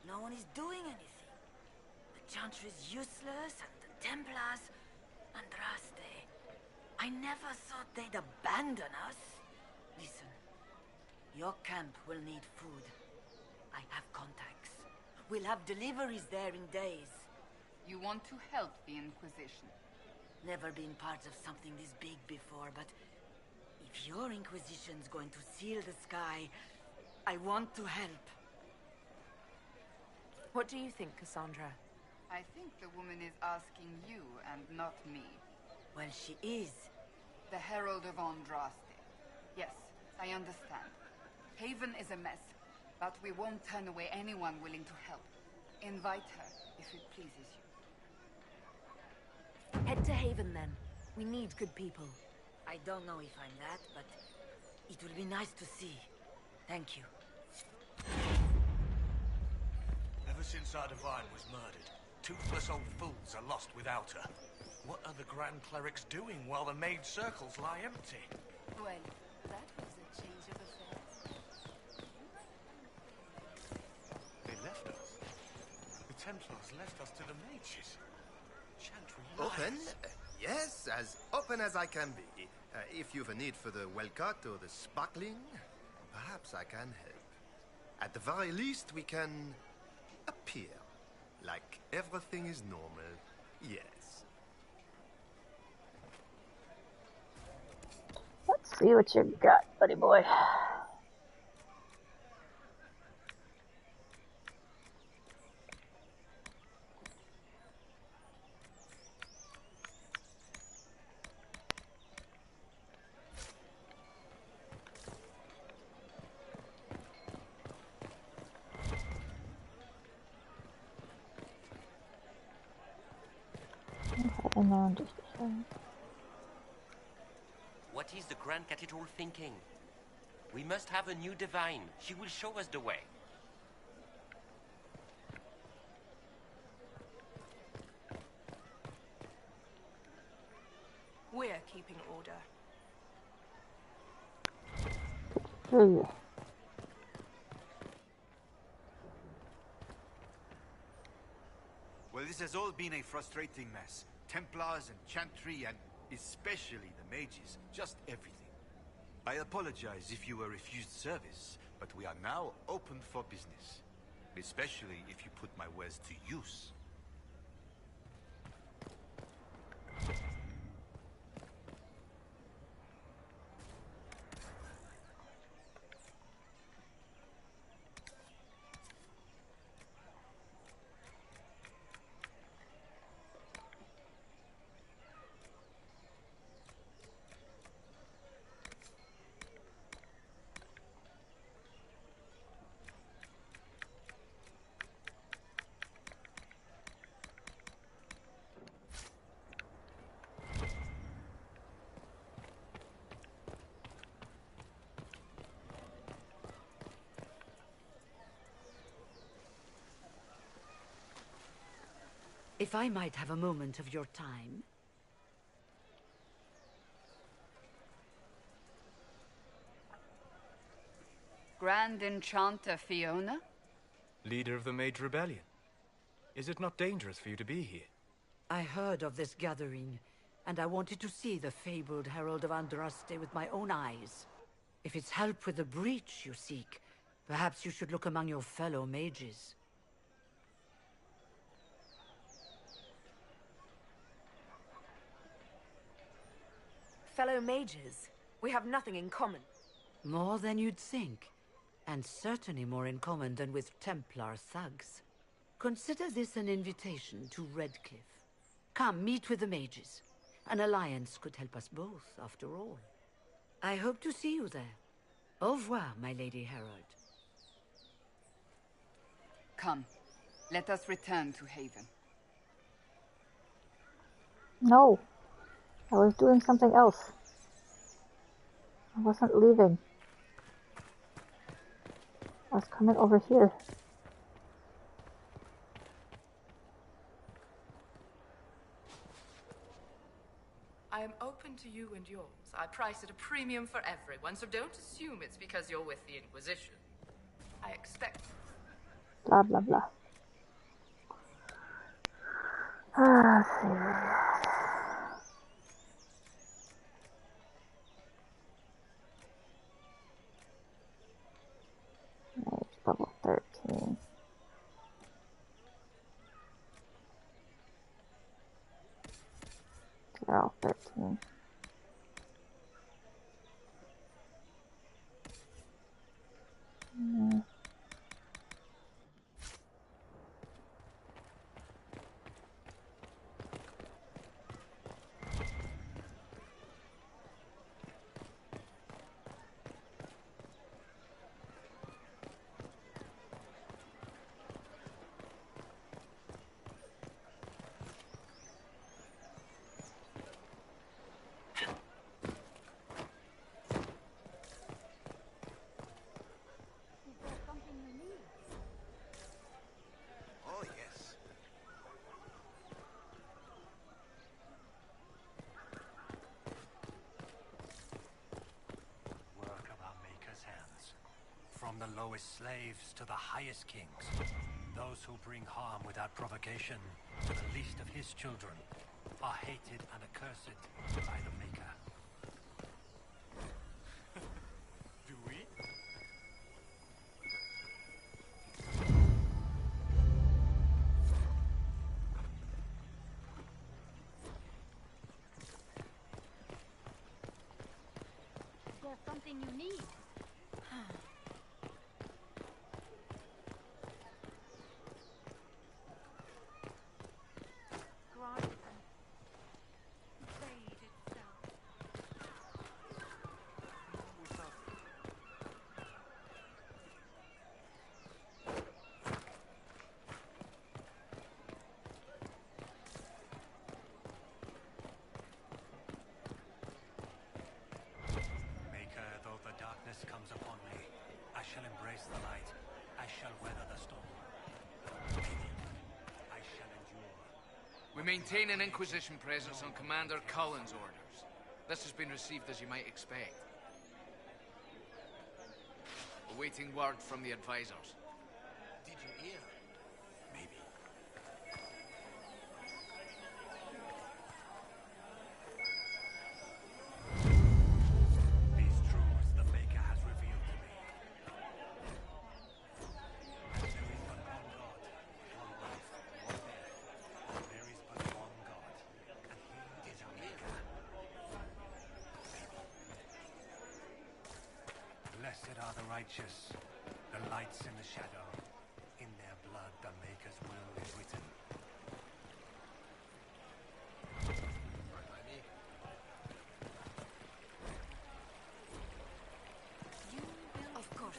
No one is doing anything. The Chantry's useless, and the Templars... Andraste. I never thought they'd abandon us. Listen, your camp will need food. I have contacts. We'll have deliveries there in days. You want to help the Inquisition? Never been part of something this big before, but if your Inquisition's going to seal the sky, I want to help. What do you think, Cassandra? I think the woman is asking you and not me. Well, she is. The Herald of Andraste. Yes, I understand. Haven is a mess, but we won't turn away anyone willing to help. Invite her, if it pleases you. Head to Haven, then. We need good people. I don't know if I'm that, but it will be nice to see. Thank you. Ever since our divine was murdered, toothless old fools are lost without her. What are the Grand Clerics doing while the mage circles lie empty? Well, that was a change of affairs. They left us. The Templars left us to the mages. Chantry Open? lies. Yes, as open as I can be. If you've a need for the well cut or the sparkling, perhaps I can help. At the very least, we can appear like everything is normal. Yes. Let's see what you got, buddy boy. And now just a second. What is the Grand Cathedral thinking? We must have a new divine. She will show us the way. We're keeping order. Hey. Well, this has all been a frustrating mess. Templars and Chantry and especially the mages. Just everything. I apologize if you were refused service, but we are now open for business. Especially if you put my wares to use. If I might have a moment of your time. Grand Enchanter Fiona? Leader of the Mage Rebellion. Is it not dangerous for you to be here? I heard of this gathering, and I wanted to see the fabled Herald of Andraste with my own eyes. If it's help with the breach you seek, perhaps you should look among your fellow mages. Fellow mages, we have nothing in common. More than you'd think, and certainly more in common than with Templar thugs. Consider this an invitation to Redcliffe. Come, meet with the mages. An alliance could help us both, after all. I hope to see you there. Au revoir, my Lady Herald. Come, let us return to Haven. No. I was doing something else. I wasn't leaving. I was coming over here. I am open to you and yours. I price at a premium for everyone, so don't assume it's because you're with the Inquisition. I expect... Blah, blah, blah. Let's see. Level 13. They're all 13. From the lowest slaves to the highest kings. Those who bring harm without provocation to the least of his children are hated and accursed by the Maker. Do we? Is there something you need? Maker, though the darkness comes upon me, I shall embrace the light. I shall weather the storm. I shall endure. We maintain an Inquisition presence on Commander Cullen's orders. This has been received as you might expect. Awaiting word from the advisors. Did you hear? Maybe. These truths the Maker has revealed to me. As there is but one God, one life, one death. There is but one God, and He is our Maker. Blessed are the righteous, the lights in the shadow. In their blood the Maker's will is written. Of course.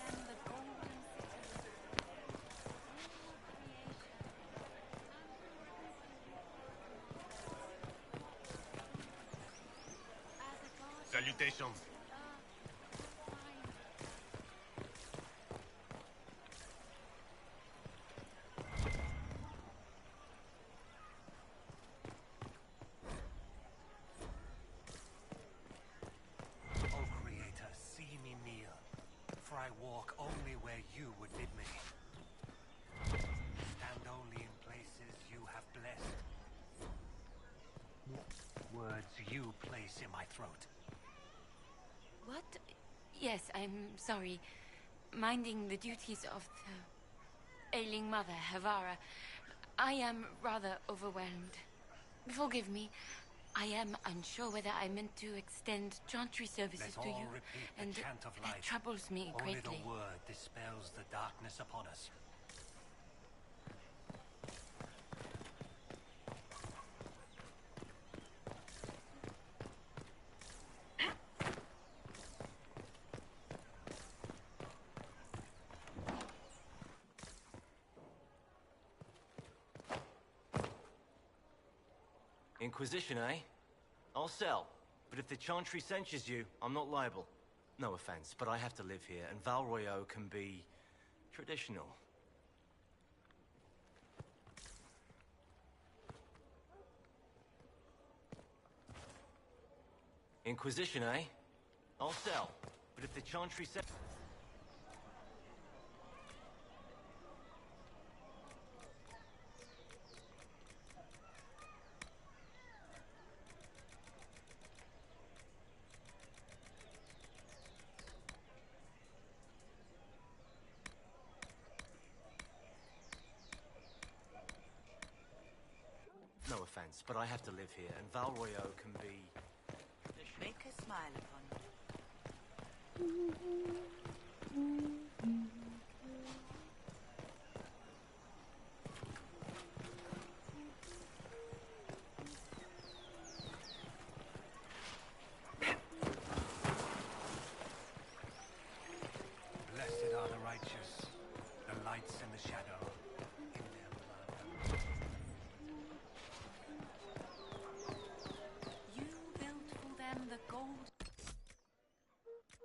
Salutations. O Creator, see me kneel, for I walk only where you would bid me. Stand only in places you have blessed. Words you place in my throat. What? Yes, I'm sorry. Minding the duties of the ailing mother, Havara. I am rather overwhelmed. Forgive me. I am unsure whether I meant to extend chantry services Let to all you, repeat the and chant of that light. troubles me Only greatly. the word dispels the darkness upon us. Inquisition, eh? I'll sell. But if the Chantry censures you, I'm not liable. No offense, but I have to live here, and Val Royeaux can be traditional. Inquisition, eh? I'll sell. But if the Chantry censures... No offense, but I have to live here, and Val Royeaux can be... Make a smile upon me. Blessed are the righteous, the lights in the shadow. In their blood. You built for them the gold. There's the...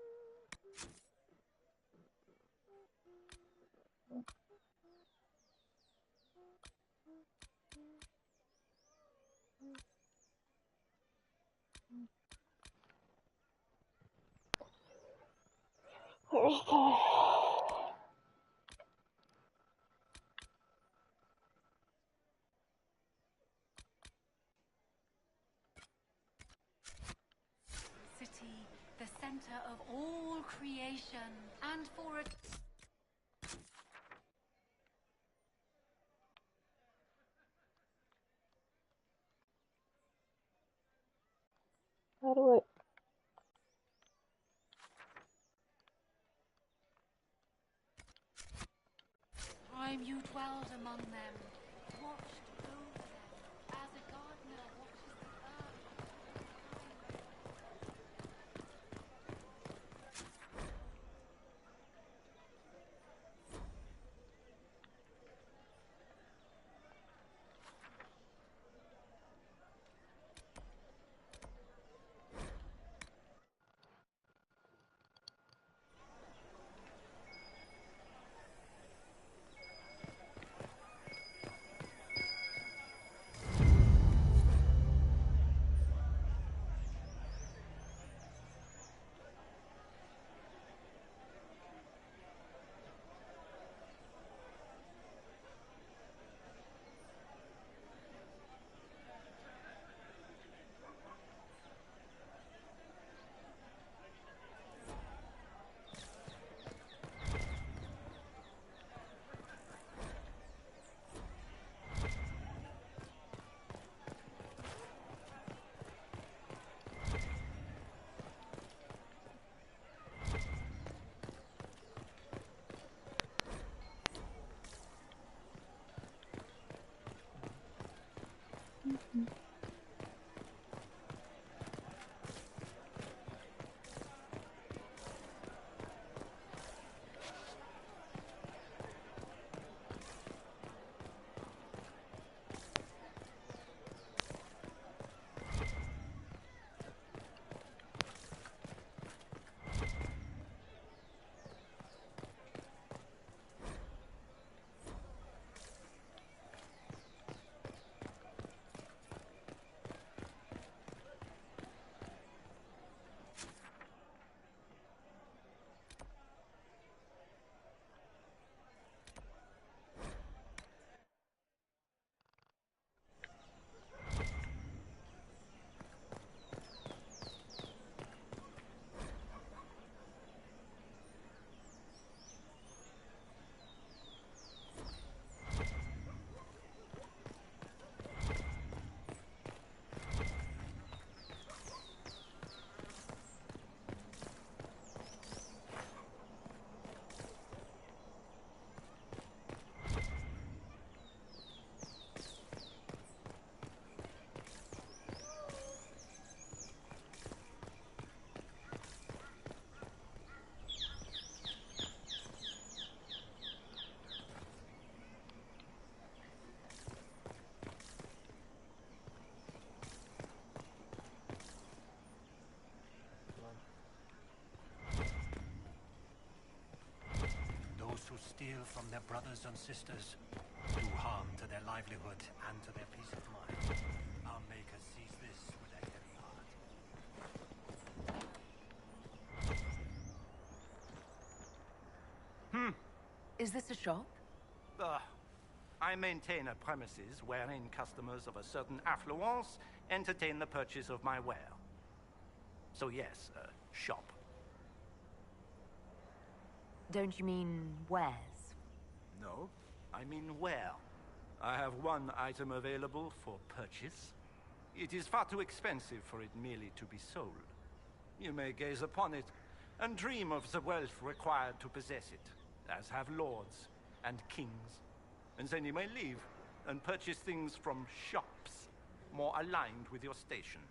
reputation and for a... How do I... Time you dwelled among them, watched over them, as a gardener watches the earth. steal from their brothers and sisters, do harm to their livelihood and to their peace of mind. Our Maker sees this with a heavy heart. Is this a shop? I maintain a premises wherein customers of a certain affluence entertain the purchase of my ware. So yes, a shop. Don't you mean wares? No, I mean ware. I have one item available for purchase. It is far too expensive for it merely to be sold. You may gaze upon it and dream of the wealth required to possess it, as have lords and kings. And then you may leave and purchase things from shops more aligned with your station.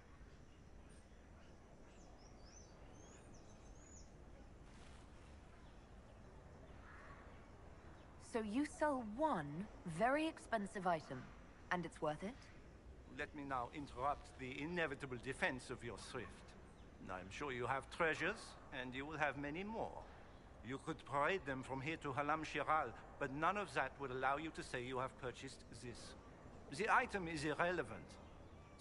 So you sell one very expensive item, and it's worth it? Let me now interrupt the inevitable defense of your thrift. I'm sure you have treasures, and you will have many more. You could parade them from here to Halam Shiral, but none of that would allow you to say you have purchased this. The item is irrelevant.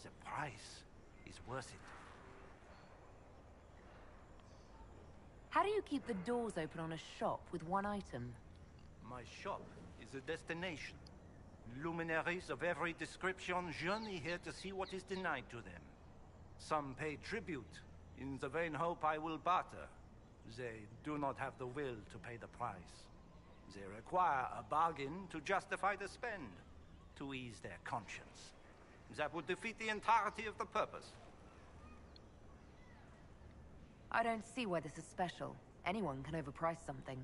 The price is worth it. How do you keep the doors open on a shop with one item? My shop is a destination. Luminaries of every description journey here to see what is denied to them. Some pay tribute, in the vain hope I will barter. They do not have the will to pay the price. They require a bargain to justify the spend, to ease their conscience. That would defeat the entirety of the purpose. I don't see why this is special. Anyone can overprice something.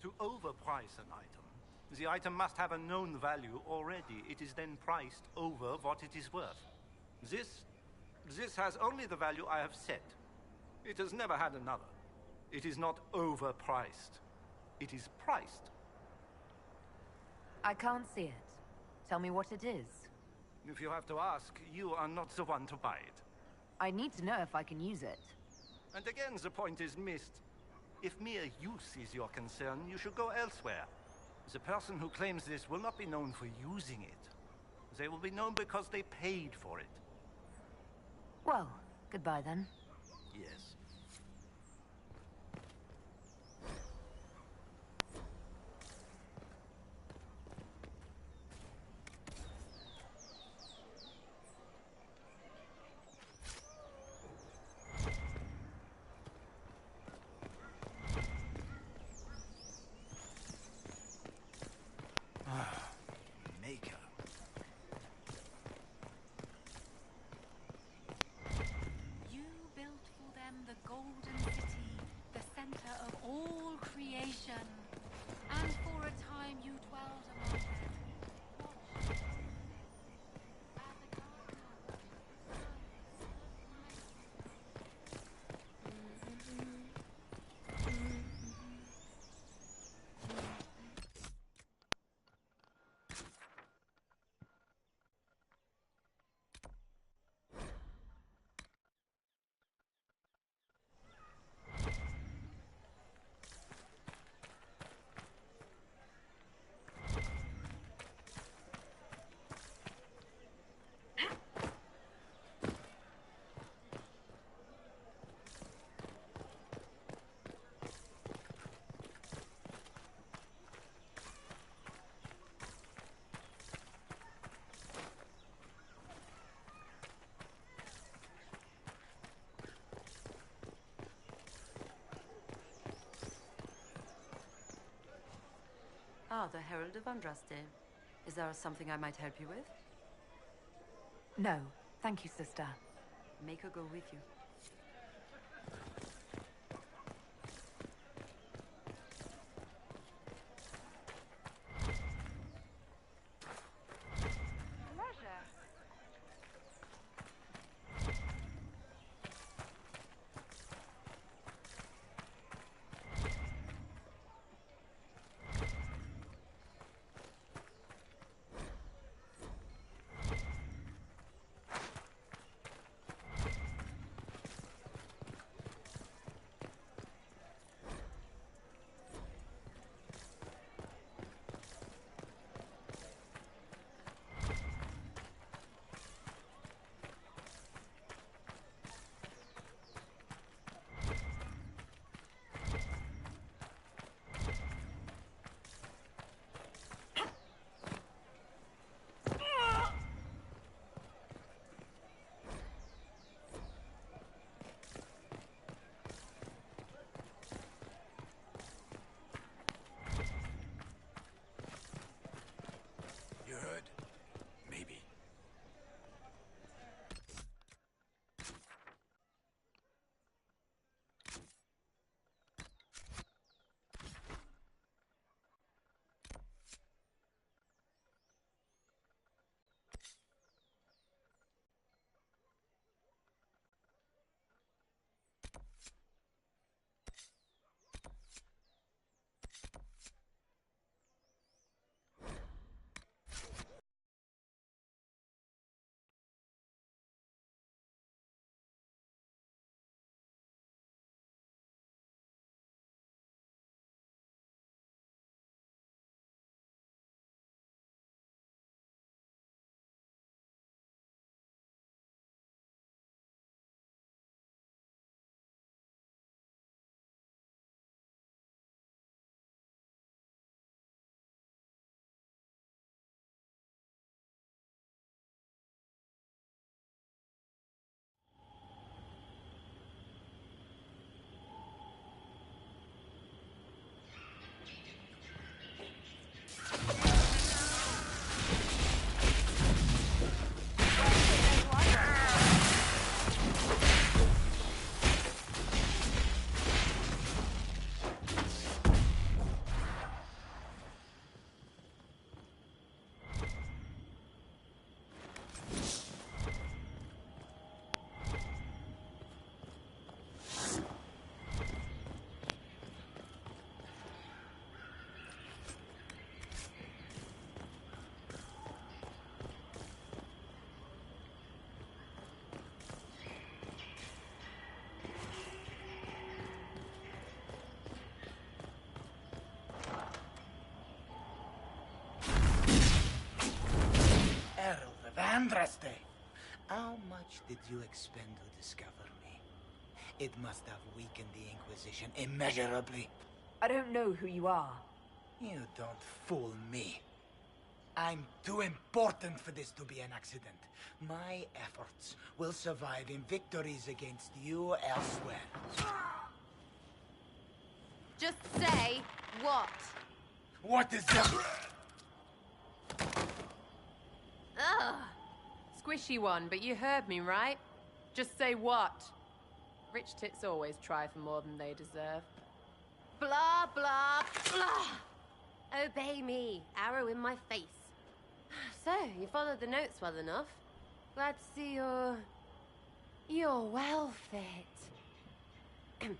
To overprice an item, the item must have a known value already. It is then priced over what it is worth. This has only the value I have set. It has never had another. It is not overpriced. It is priced. I can't see it. Tell me what it is. If you have to ask, you are not the one to buy it. I need to know if I can use it. And again, the point is missed. If mere use is your concern, you should go elsewhere. The person who claims this will not be known for using it. They will be known because they paid for it. Well, goodbye then. Yes. Maker. You built for them the golden city, the center of all creation. And for a time you dwelled among them. Ah, the Herald of Andraste. Is there something I might help you with? No, thank you, sister. Make her go with you. Andraste! How much did you expend to discover me? It must have weakened the Inquisition immeasurably. I don't know who you are. You don't fool me. I'm too important for this to be an accident. My efforts will survive in victories against you elsewhere. Just say what? What is that? Ugh. Squishy one, but you heard me, right? Just say what? Rich tits always try for more than they deserve. Blah, blah, blah. Obey me. Arrow in my face. So, you followed the notes well enough. Glad to see you're well fit.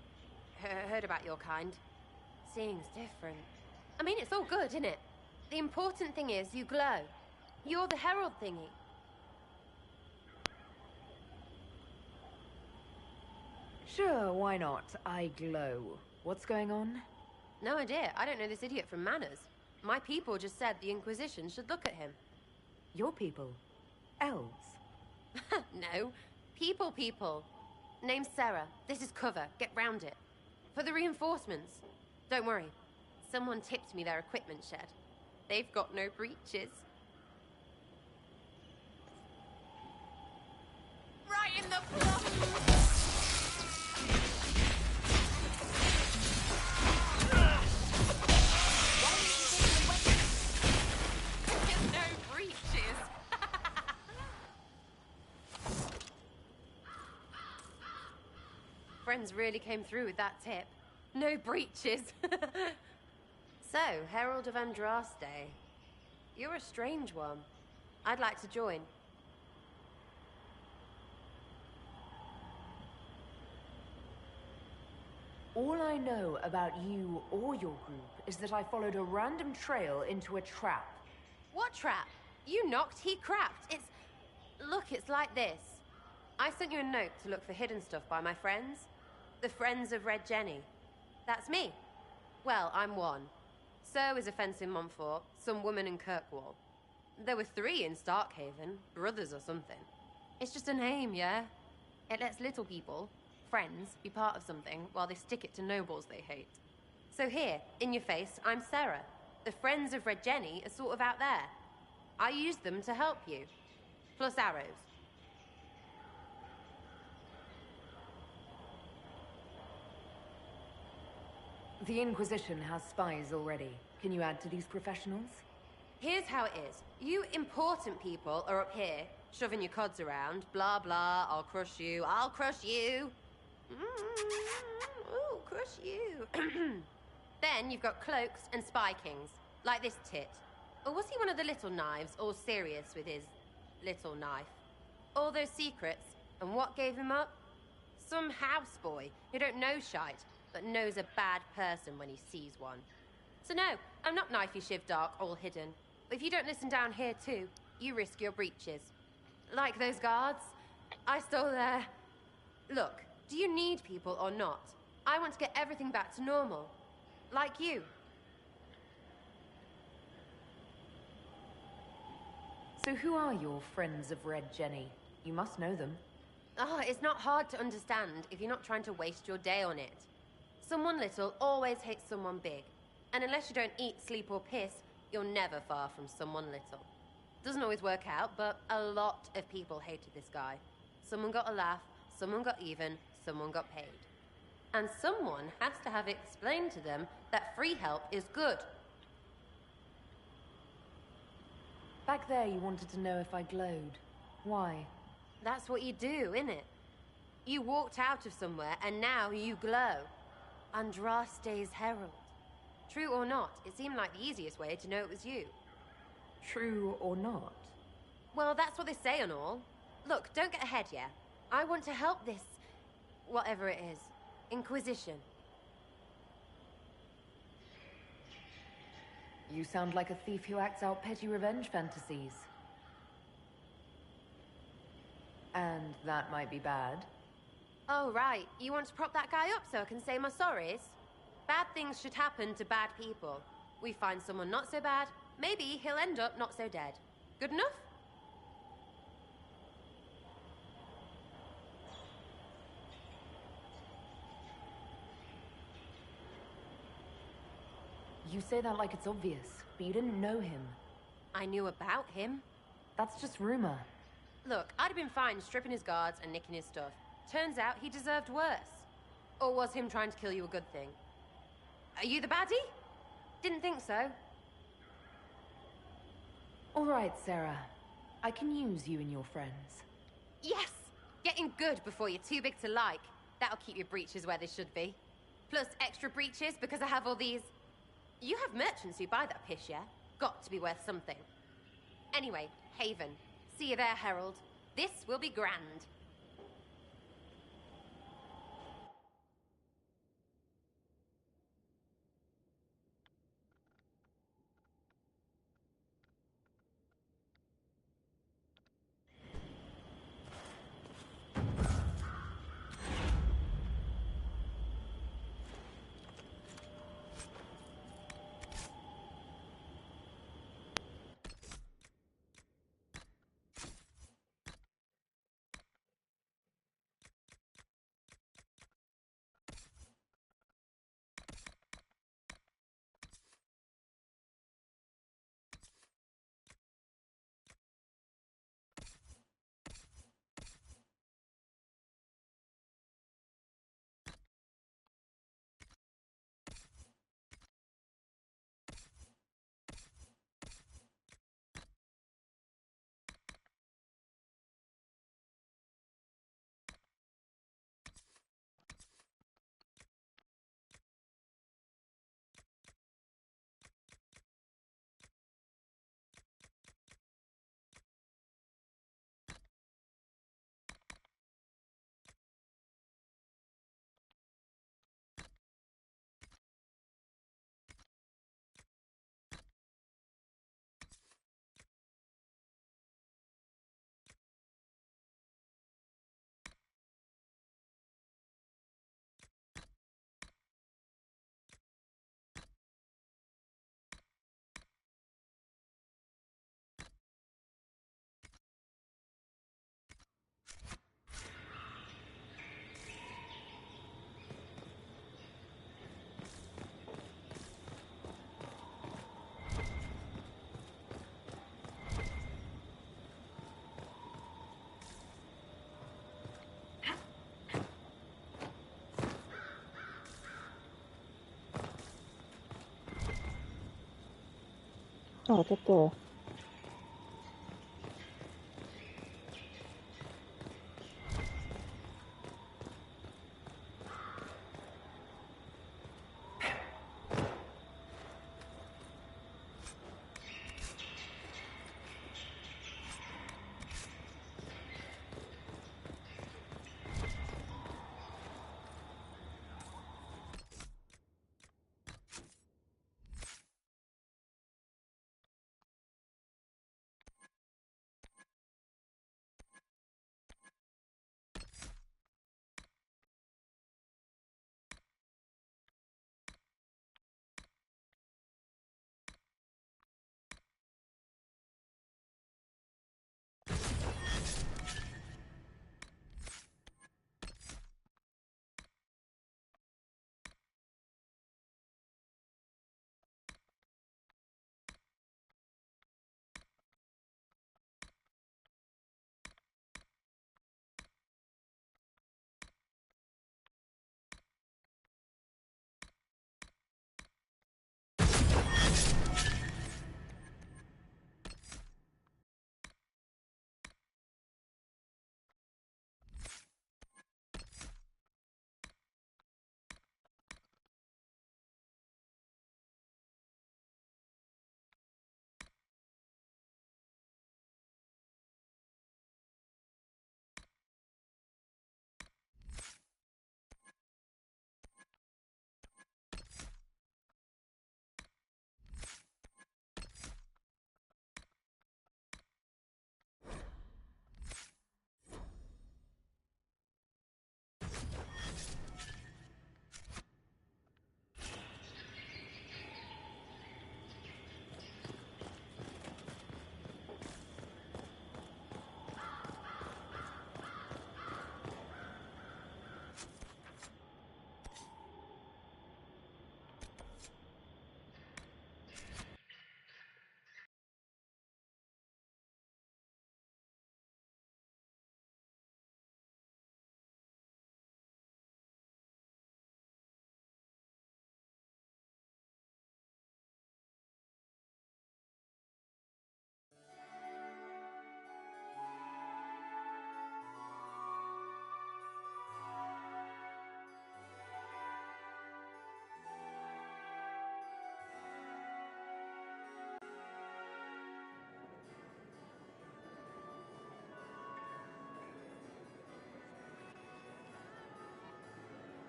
Heard about your kind. Seeing's different. I mean, it's all good, isn't it? The important thing is you glow. You're the herald thingy. Sure, why not? I glow. What's going on? No idea. I don't know this idiot from Manners. My people just said the Inquisition should look at him. Your people? Elves? No. People. Name's Sarah. This is cover. Get round it. For the reinforcements. Don't worry. Someone tipped me their equipment shed. They've got no breaches. Right in the plum! No breaches. Friends really came through with that tip. No breaches. So, Herald of Andraste. You're a strange one. I'd like to join. All I know about you or your group is that I followed a random trail into a trap. What trap? You knocked, he crapped. Look, it's like this. I sent you a note to look for hidden stuff by my friends. The Friends of Red Jenny. That's me. Well, I'm one. So is a fence in Montfort, some woman in Kirkwall. There were 3 in Starkhaven, brothers or something. It's just a name, yeah? It lets little people, friends, be part of something while they stick it to nobles they hate. So here, in your face, I'm Sarah. The Friends of Red Jenny are sort of out there. I use them to help you. Plus arrows. The Inquisition has spies already. Can you add to these professionals? Here's how it is. You important people are up here, shoving your cods around. Blah, blah, I'll crush you. Ooh, crush you. Then you've got cloaks and spy kings, like this tit. Or was he one of the little knives, all serious with his little knife? All those secrets, and what gave him up? Some houseboy who don't know shite, but knows a bad person when he sees one. So no, I'm not knifey shiv dark, all hidden. But if you don't listen down here too, you risk your breeches. Like those guards, I stole their... Look, do you need people or not? I want to get everything back to normal. Like you. So who are your Friends of Red Jenny? You must know them. Oh, it's not hard to understand if you're not trying to waste your day on it. Someone little always hates someone big. And unless you don't eat, sleep, or piss, you're never far from someone little. Doesn't always work out, but a lot of people hated this guy. Someone got a laugh, someone got even, someone got paid. And someone has to have explained to them that free help is good. Back there you wanted to know if I glowed. Why? That's what you do, innit? You walked out of somewhere and now you glow. Andraste's herald. True or not, it seemed like the easiest way to know it was you. True or not? Well, that's what they say and all. Look, don't get ahead, yeah? I want to help this... whatever it is. Inquisition. You sound like a thief who acts out petty revenge fantasies. And that might be bad. Oh, right. You want to prop that guy up so I can say my sorries? Bad things should happen to bad people. We find someone not so bad, maybe he'll end up not so dead. Good enough? You say that like it's obvious, but you didn't know him. I knew about him. That's just rumor. Look, I'd have been fine stripping his guards and nicking his stuff. Turns out he deserved worse. Or was him trying to kill you a good thing? Are you the baddie? Didn't think so. All right, Sarah. I can use you and your friends. Yes! Getting good before you're too big to like. That'll keep your breeches where they should be. Plus extra breeches because I have all these... You have merchants who buy that piss, yeah? Got to be worth something. Anyway, Haven. See you there, Herald. This will be grand. Oh, it's up there.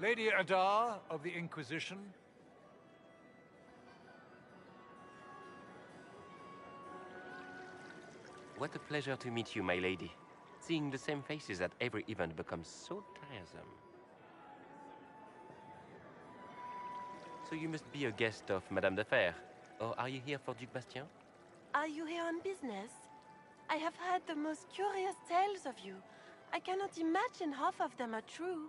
Lady Adar of the Inquisition. What a pleasure to meet you, my lady. Seeing the same faces at every event becomes so tiresome. So you must be a guest of Madame de Fer. Or are you here for Duc Bastien? Are you here on business? I have heard the most curious tales of you. I cannot imagine half of them are true.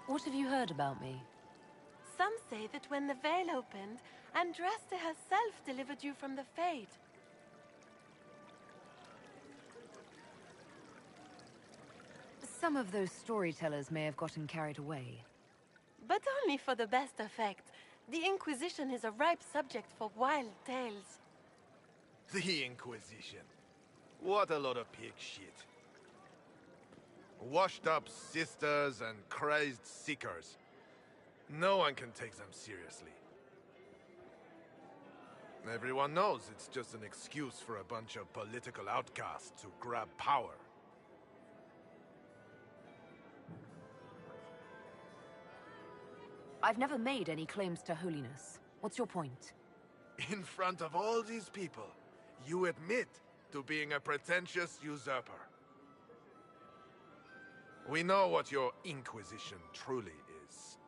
What have you heard about me? Some say that when the veil opened, Andraste herself delivered you from the Fade. Some of those storytellers may have gotten carried away. But only for the best effect. The Inquisition is a ripe subject for wild tales. The Inquisition. What a lot of pig shit. Washed up sisters and crazed seekers. No one can take them seriously. Everyone knows it's just an excuse for a bunch of political outcasts to grab power. I've never made any claims to holiness. What's your point? In front of all these people, you admit to being a pretentious usurper. We know what your Inquisition truly is.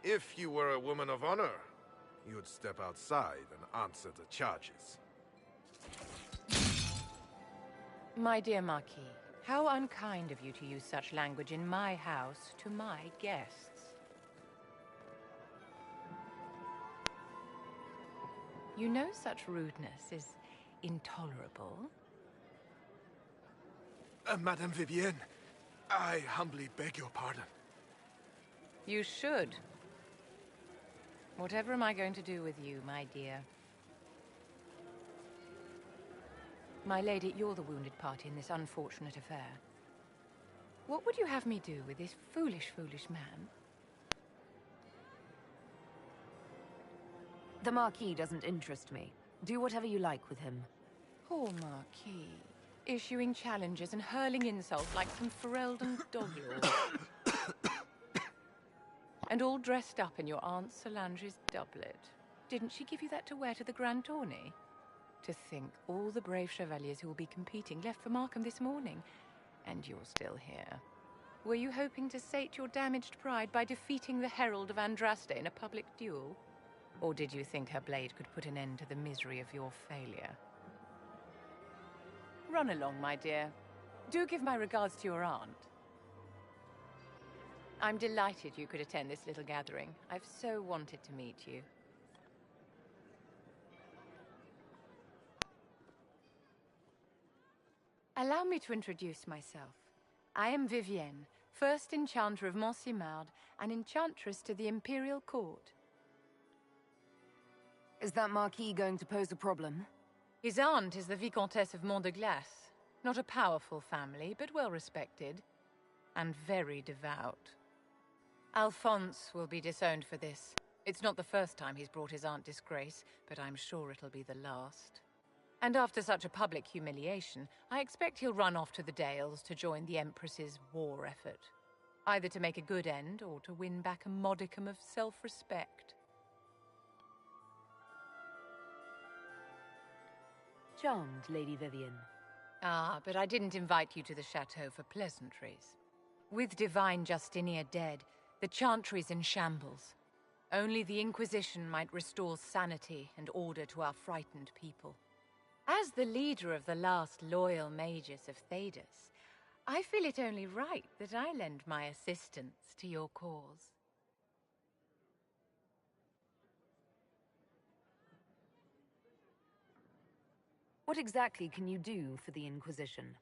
If you were a woman of honor, you'd step outside and answer the charges. My dear Marquis, how unkind of you to use such language in my house to my guests. You know such rudeness is intolerable. Madame Vivienne, I humbly beg your pardon. You should. Whatever am I going to do with you, my dear? My lady, you're the wounded party in this unfortunate affair. What would you have me do with this foolish, foolish man? The Marquis doesn't interest me. Do whatever you like with him. Poor Marquis. Issuing challenges and hurling insults like some Ferelden doglord. And all dressed up in your Aunt Solange's doublet. Didn't she give you that to wear to the Grand Tourney? To think all the brave chevaliers who will be competing left for Markham this morning, and you're still here. Were you hoping to sate your damaged pride by defeating the Herald of Andraste in a public duel? Or did you think her blade could put an end to the misery of your failure? Run along, my dear. Do give my regards to your aunt. I'm delighted you could attend this little gathering. I've so wanted to meet you. Allow me to introduce myself. I am Vivienne, first Enchanter of Montsimard and Enchantress to the Imperial Court. Is that Marquis going to pose a problem? His aunt is the Vicomtesse of Mont de Glace. Not a powerful family, but well respected. And very devout. Alphonse will be disowned for this. It's not the first time he's brought his aunt disgrace, but I'm sure it'll be the last. And after such a public humiliation, I expect he'll run off to the Dales to join the Empress's war effort. Either to make a good end, or to win back a modicum of self-respect. Charmed, Lady Vivienne. Ah, but I didn't invite you to the chateau for pleasantries. With Divine Justinia dead, the Chantry's in shambles. Only the Inquisition might restore sanity and order to our frightened people. As the leader of the last loyal mages of Thedas, I feel it only right that I lend my assistance to your cause. What exactly can you do for the Inquisition?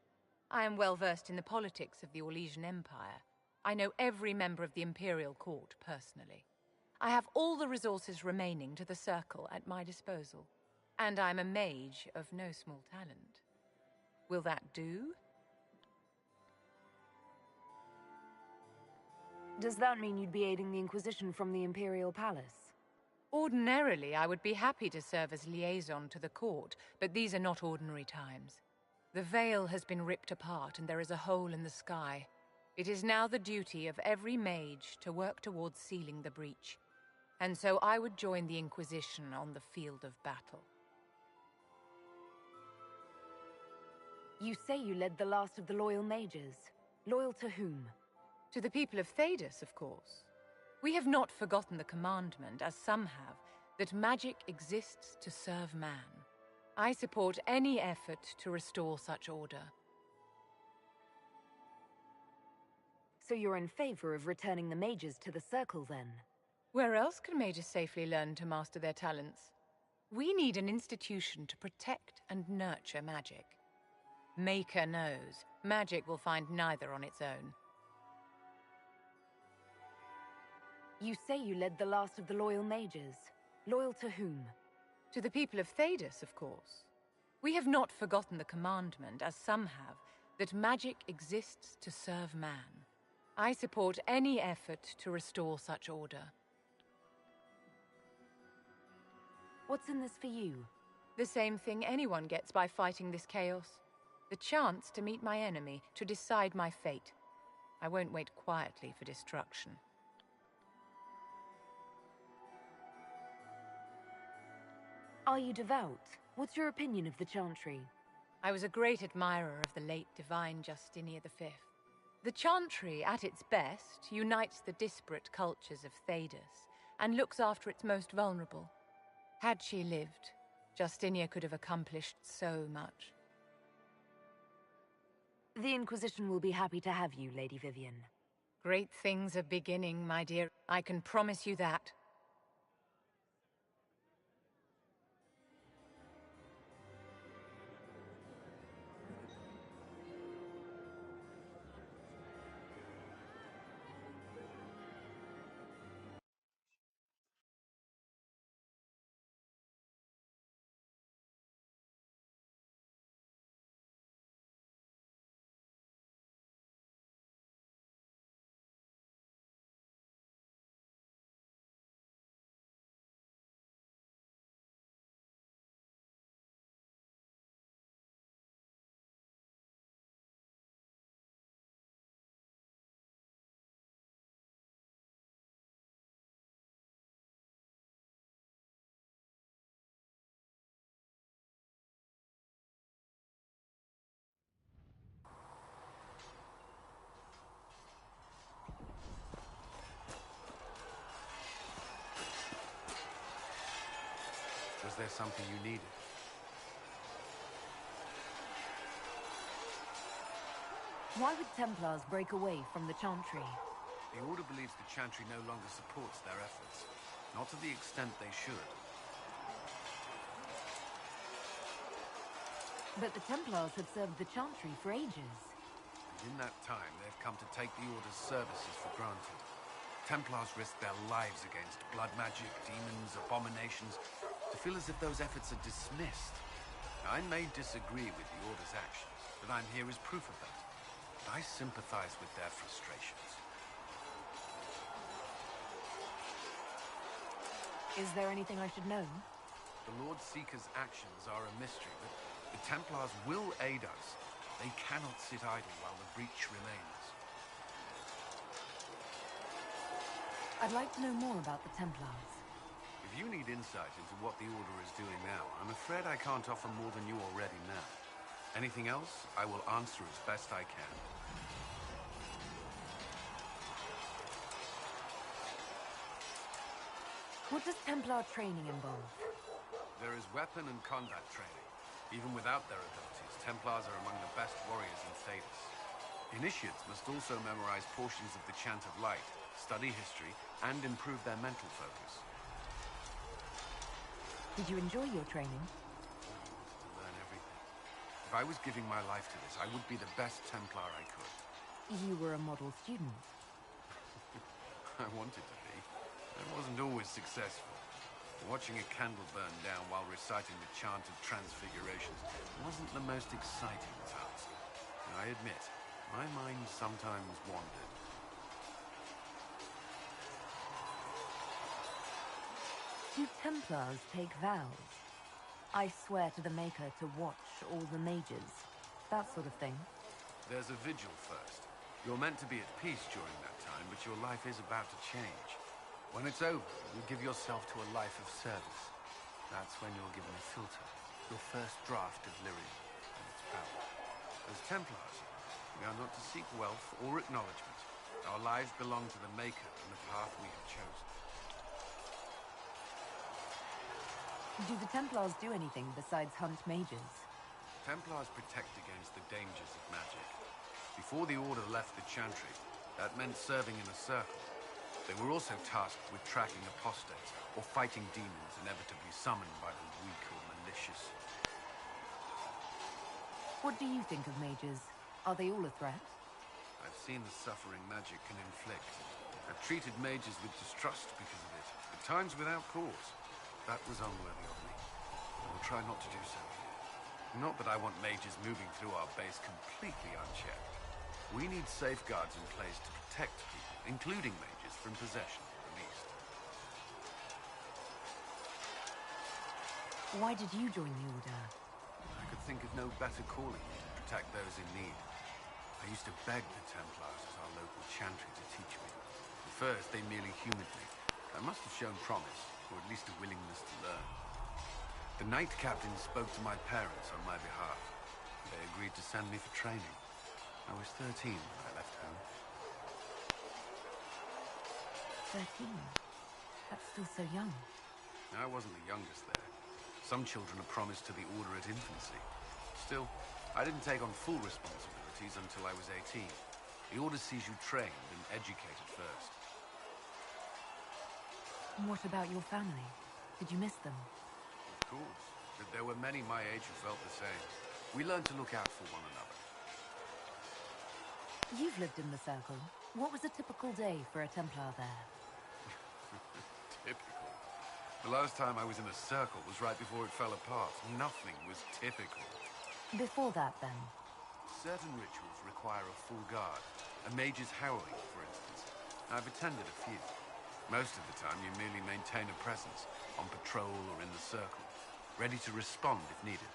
I am well versed in the politics of the Orlesian Empire. I know every member of the Imperial Court personally. I have all the resources remaining to the Circle at my disposal. And I'm a mage of no small talent. Will that do? Does that mean you'd be aiding the Inquisition from the Imperial Palace? Ordinarily, I would be happy to serve as liaison to the court, but these are not ordinary times. The veil has been ripped apart and there is a hole in the sky. It is now the duty of every mage to work towards sealing the breach, and so I would join the Inquisition on the field of battle. You say you led the last of the loyal mages. Loyal to whom? To the people of Thedas, of course. We have not forgotten the commandment, as some have, that magic exists to serve man. I support any effort to restore such order. So you're in favor of returning the mages to the Circle, then? Where else can mages safely learn to master their talents? We need an institution to protect and nurture magic. Maker knows, magic will find neither on its own. You say you led the last of the loyal mages. Loyal to whom? To the people of Thedas, of course. We have not forgotten the commandment, as some have, that magic exists to serve man. I support any effort to restore such order. What's in this for you? The same thing anyone gets by fighting this chaos. The chance to meet my enemy, to decide my fate. I won't wait quietly for destruction. Are you devout? What's your opinion of the Chantry? I was a great admirer of the late divine Justinia V. The Chantry, at its best, unites the disparate cultures of Thedas and looks after its most vulnerable. Had she lived, Justinia could have accomplished so much. The Inquisition will be happy to have you, Lady Vivian. Great things are beginning, my dear. I can promise you that. Was there something you needed? Why would Templars break away from the Chantry? The Order believes the Chantry no longer supports their efforts. Not to the extent they should. But the Templars have served the Chantry for ages. And in that time, they've come to take the Order's services for granted. Templars risk their lives against blood magic, demons, abominations, to feel as if those efforts are dismissed. Now, I may disagree with the Order's actions, but I'm here as proof of that. I sympathize with their frustrations. Is there anything I should know? The Lord Seeker's actions are a mystery, but the Templars will aid us. They cannot sit idle while the breach remains. I'd like to know more about the Templars. If you need insight into what the Order is doing now, I'm afraid I can't offer more than you already know. Anything else, I will answer as best I can. What does Templar training involve? There is weapon and combat training. Even without their abilities, Templars are among the best warriors in Thedas. Initiates must also memorize portions of the Chant of Light, study history, and improve their mental focus. Did you enjoy your training? To learn everything. If I was giving my life to this, I would be the best Templar I could. You were a model student. I wanted to be. I wasn't always successful. Watching a candle burn down while reciting the Chant of Transfigurations wasn't the most exciting task. I admit, my mind sometimes wandered. Do Templars take vows? I swear to the Maker to watch all the mages. That sort of thing. There's a vigil first. You're meant to be at peace during that time, but your life is about to change. When it's over, you give yourself to a life of service. That's when you're given a filter, your first draft of lyrium and its power. As Templars, we are not to seek wealth or acknowledgement. Our lives belong to the Maker and the path we have chosen. Do the Templars do anything besides hunt mages? Templars protect against the dangers of magic. Before the Order left the Chantry, that meant serving in a circle. They were also tasked with tracking apostates or fighting demons inevitably summoned by the weak or malicious. What do you think of mages? Are they all a threat? I've seen the suffering magic can inflict. I've treated mages with distrust because of it, at times without cause. That was unworthy of me. I will try not to do so here. Not that I want mages moving through our base completely unchecked. We need safeguards in place to protect people, including mages, from possession, at least. Why did you join the Order? I could think of no better calling than to protect those in need. I used to beg the Templars as our local Chantry to teach me. At first, they merely humored me. I must have shown promise, or at least a willingness to learn. The Knight Captain spoke to my parents on my behalf. They agreed to send me for training. I was 13 when I left home. 13? That's still so young. I wasn't the youngest there. Some children are promised to the Order at infancy. Still, I didn't take on full responsibilities until I was 18. The Order sees you trained and educated first. What about your family? Did you miss them? Of course, but there were many my age who felt the same. We learned to look out for one another. You've lived in the Circle. What was a typical day for a Templar there? Typical? The last time I was in a circle was right before it fell apart. Nothing was typical. Before that, then? Certain rituals require a full guard. A mage's howling, for instance. I've attended a few. Most of the time, you merely maintain a presence, on patrol or in the circle, ready to respond if needed.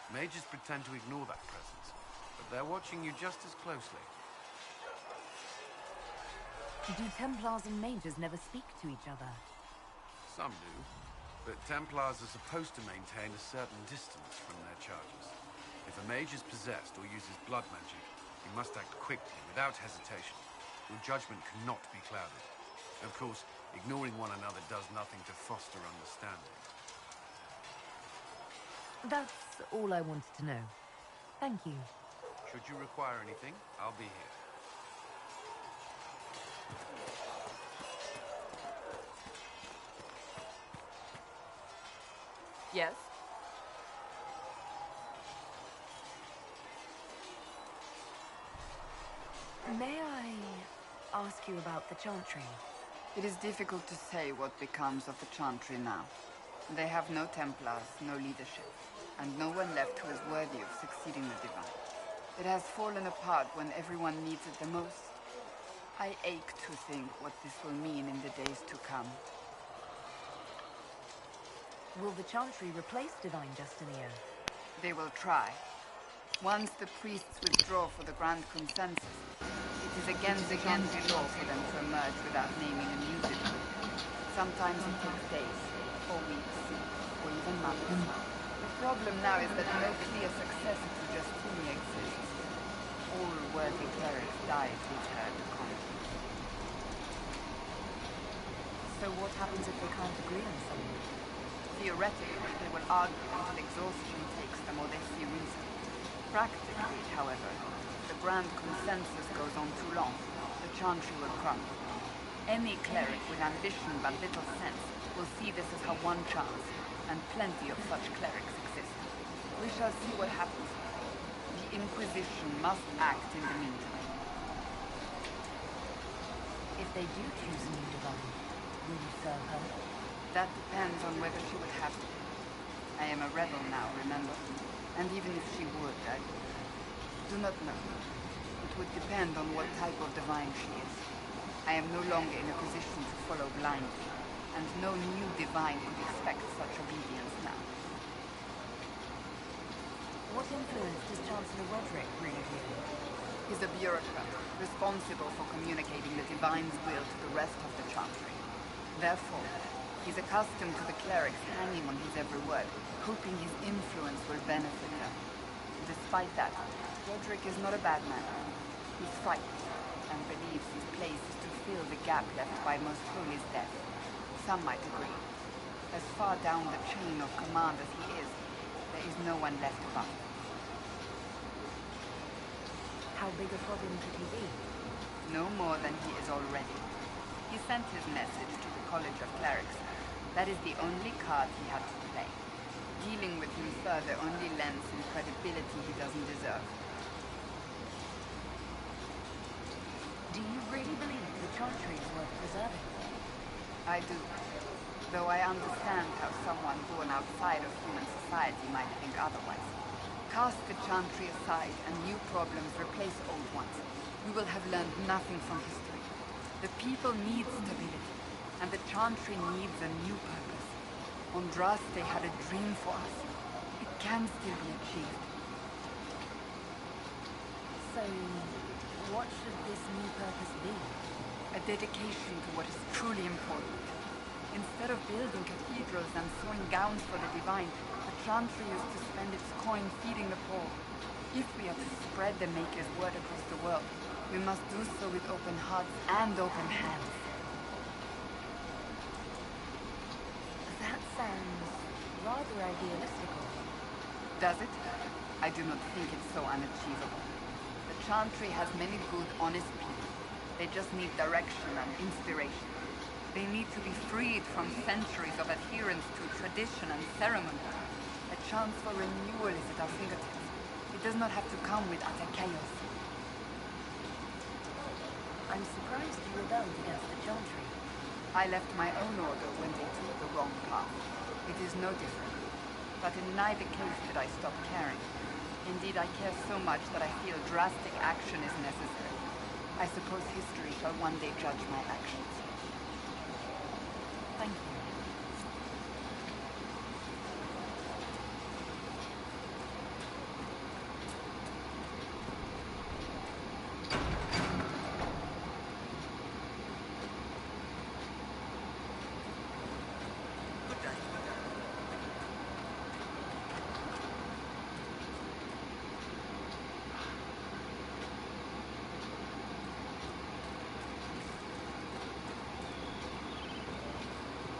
Mages pretend to ignore that presence, but they're watching you just as closely. Do Templars and mages never speak to each other? Some do, but Templars are supposed to maintain a certain distance from their charges. If a mage is possessed or uses blood magic, you must act quickly, without hesitation. Your judgment cannot be clouded. Of course, ignoring one another does nothing to foster understanding. That's all I wanted to know. Thank you. Should you require anything, I'll be here. Yes? May I ask you about the Chantry? It is difficult to say what becomes of the Chantry now. They have no Templars, no leadership, and no one left who is worthy of succeeding the Divine. It has fallen apart when everyone needs it the most. I ache to think what this will mean in the days to come. Will the Chantry replace Divine Justinian? They will try. Once the priests withdraw for the Grand Consensus, it is against the law for them to emerge without naming a new Divine. Sometimes it takes days, or weeks, or even months. The problem now is that no clear successor to Justinian exists. All worthy clerics died with her at the convent. So what happens if they can't agree on something? Theoretically, they will argue until exhaustion takes them or they see reason. Practically, however, if the Grand Consensus goes on too long, the Chantry will crumble. Any cleric with ambition but little sense will see this as her one chance, and plenty of such clerics exist. We shall see what happens. The Inquisition must act in the meantime. If they do choose a new Divine, will you serve her? That depends on whether she would have to. I am a rebel now, remember? And even if she would, I do not know. It would depend on what type of divine she is. I am no longer in a position to follow blindly, and no new divine would expect such obedience now. What influence does Chancellor Roderick bring here? He's a bureaucrat, responsible for communicating the Divine's will to the rest of the Chantry. Therefore, he's accustomed to the clerics hanging on his every word, hoping his influence will benefit them. Despite that, Roderick is not a bad man. He's frightened, and believes his place is to fill the gap left by Most Holy's death. Some might agree. As far down the chain of command as he is, there is no one left above him. How big a problem could he be? No more than he is already. He sent his message to the College of Clerics. That is the only card he had to play. Dealing with him further only lends him credibility he doesn't deserve. Do you really believe the Chantry is worth preserving? I do. Though I understand how someone born outside of human society might think otherwise. Cast the Chantry aside and new problems replace old ones. We will have learned nothing from history. The people need stability, and the Chantry needs a new purpose. Andraste had a dream for us. It can still be achieved. So, what should this new purpose be? A dedication to what is truly important. Instead of building cathedrals and sewing gowns for the Divine, the Chantry used to spend its coin feeding the poor. If we are to spread the Maker's word across the world, we must do so with open hearts and open hands. That sounds rather idealistic. Does it? I do not think it's so unachievable. The Chantry has many good, honest people. They just need direction and inspiration. They need to be freed from centuries of adherence to tradition and ceremony. A chance for renewal is at our fingertips. It does not have to come with utter chaos. I'm surprised you rebelled against the Chantry. I left my own order when they took the wrong path. It is no different. But in neither case did I stop caring. Indeed, I care so much that I feel drastic action is necessary. I suppose history shall one day judge my actions. Thank you.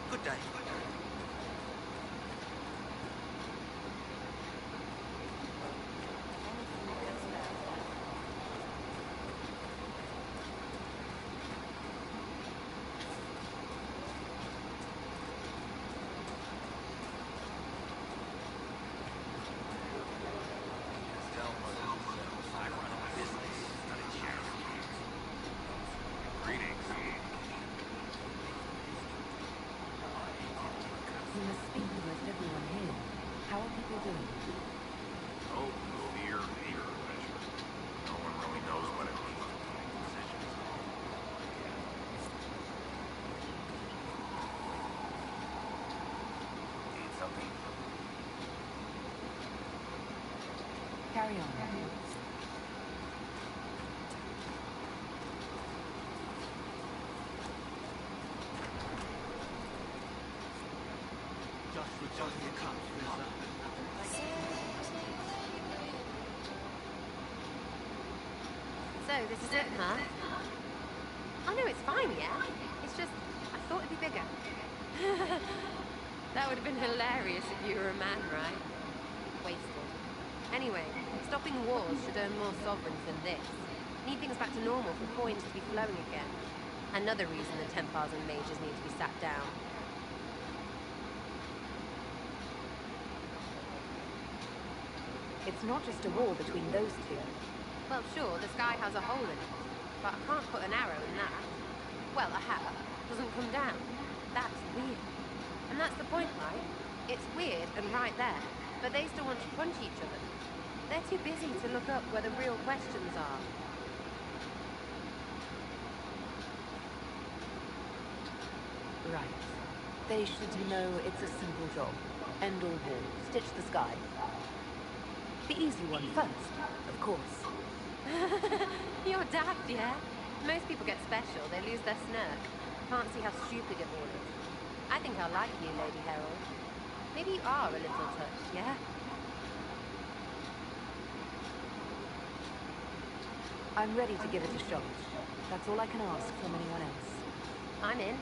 Good day. You must speak with most everyone here. How are people doing? Oh, fear, measure. No one really knows what it means to make decisions. Need something? Carry on. So, this is it, huh? Oh no, it's fine, yeah? It's just, I thought it'd be bigger. That would have been hilarious if you were a man, right? Wasted. Anyway, stopping wars should earn more sovereigns than this. Need things back to normal for coins to be flowing again. Another reason the Templars and Mages need to be sat down. It's not just a war between those two. Well, sure, the sky has a hole in it, but I can't put an arrow in that. Well, I have. Doesn't come down. That's weird. And that's the point, right? It's weird and right there, but they still want to punch each other. They're too busy to look up where the real questions are. Right. They should know it's a simple job. End all war. Stitch the sky. The easy one first, of course. You're daft, yeah? Most people get special, they lose their smirk. Can't see how stupid it all is. I think I'll like you, Lady Herald. Maybe you are a little touched, yeah? I'm ready to give it a shot. That's all I can ask from anyone else. I'm in.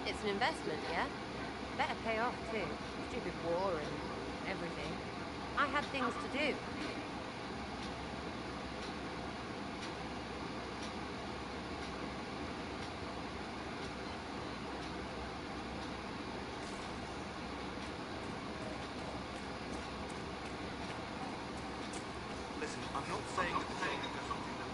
It's an investment, yeah? Better pay off, too. Stupid war and everything. I had things to do. Listen, I'm not saying that the thing does something that...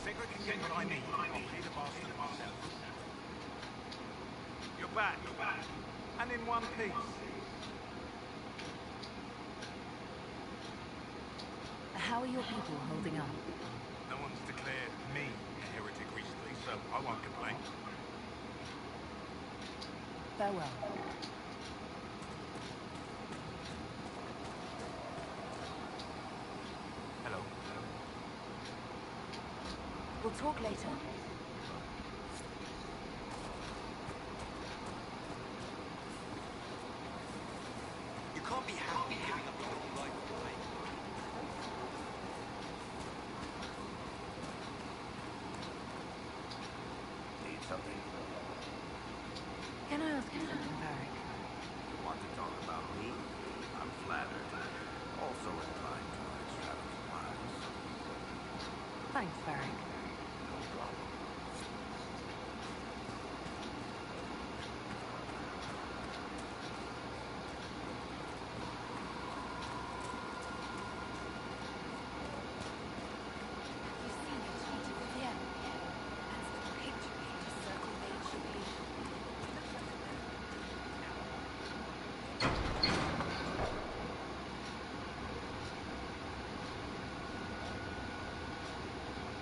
Figure can get what I need. I'll pay the bastard myself. You're back. And in one piece. How are your people holding up? No one's declared me a heretic recently, so I won't complain. Farewell. Hello. We'll talk later. You can't be happy giving up your whole life away. Need something? Can I ask you something, Varric? Want to talk about me? I'm flattered. Also inclined to extravagant lives. Thanks, Varric. No problem.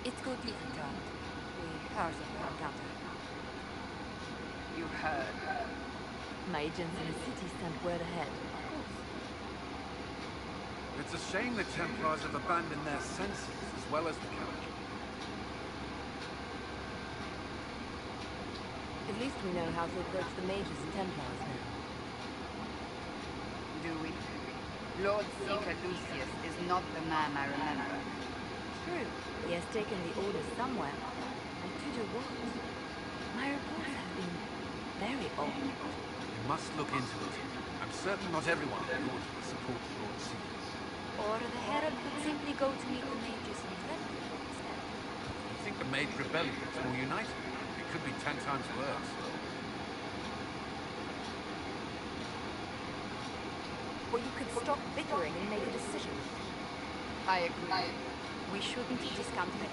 It's good you returned. We heard of your encounter. You heard. My agents in the city sent word ahead. Of course. It's a shame the Templars have abandoned their senses as well as the Council. At least we know how to approach the mages and Templars now. Do we? Lord Seeker Lucius is not the man I remember. True. He has taken the orders somewhere. And to do what? My reports have been very odd. You must look into it. I'm certain not everyone in the Order will support Lord Seeker. Or the Herald could simply go to meet the mages in Redwood instead. I think the Mage Rebellion is more united. It could be 10 times worse. Or you could stop bickering and make a decision. I agree. We shouldn't discount it.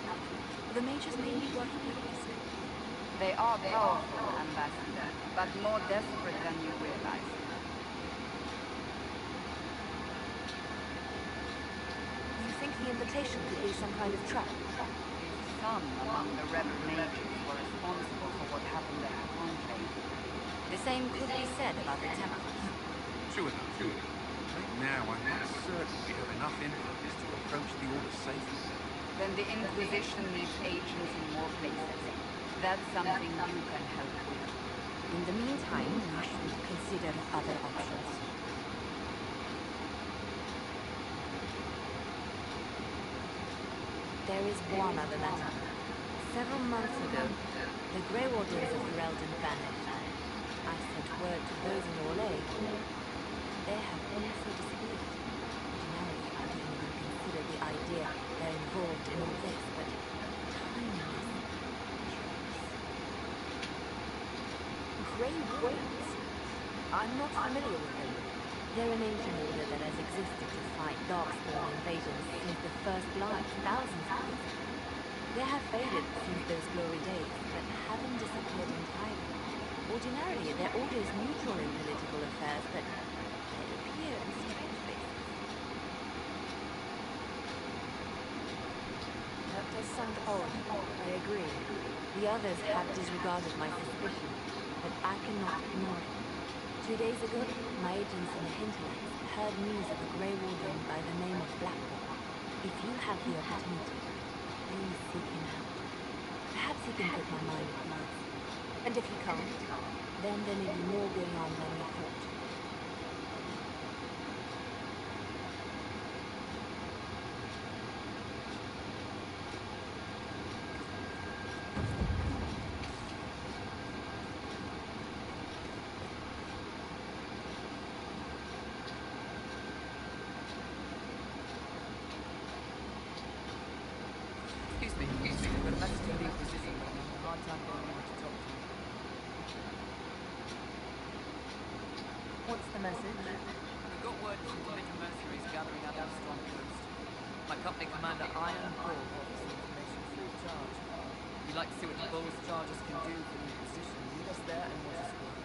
The mages may be worth the risk. They are powerful, Ambassador, but more desperate than you realize. You think the invitation could be some kind of trap? If some among the rebel mages were responsible for what happened at the Conclave. The same could be said about the Templars. True enough. Right now, I'm not certain we have enough influence to approach the Order safely. Then the Inquisition needs agents in more places. That's something you can help with. In the meantime, we should consider other options. There is one other matter. Several months ago, the Grey Wardens of Ferelden vanished. I sent word to those in Orlais. They have also disappeared. Ordinarily, I didn't even consider the idea they're involved in all this, but timing is curious. Grey Wardens? I'm not familiar with them. They're an ancient order that has existed to fight Darkspawn invasions since the First Blight, thousands of years ago. They have faded since those glory days, but haven't disappeared entirely. Ordinarily, their order is neutral in political affairs, but they appear in strange places. That does sound odd. I agree. The others have disregarded my suspicion, but I cannot ignore it. 2 days ago, my agents in the hinterlands heard news of a Grey Warden by the name of Blackwall. If you have the opportunity, please seek him out. Perhaps he can put my mind at ease. And if he can't, then there may be more going on than we thought. What's the message? We've got word from Deliverance mercenaries gathering out on the Storm Coast. My company commander, Iron Bull, offers the information free of charge. If you'd like to see what the Bull's charges can do for the Inquisition, meet us there and watch us work.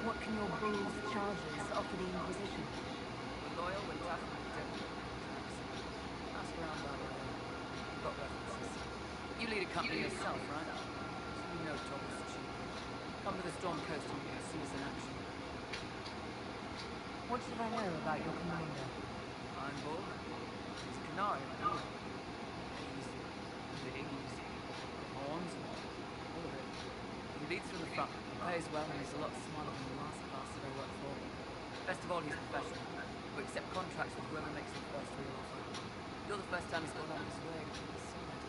What can your Bull's charges offer the Inquisition? We're loyal, we're tough, and we're dedicated. Ask around our way. We've got references. You lead a company yourself, right? So you know job is cheap. Come to the Storm Coast and you can see us in action. What should I know about your commander? Iron Bull. He's a Canary, man. He's big, he's horns, all of it. He leads from the front, he pays well, and he's a lot smarter than the last class that I work for. Best of all, he's professional. We accept contracts with whoever makes the first real offer. You're the first time he's gone out of his way to put this side.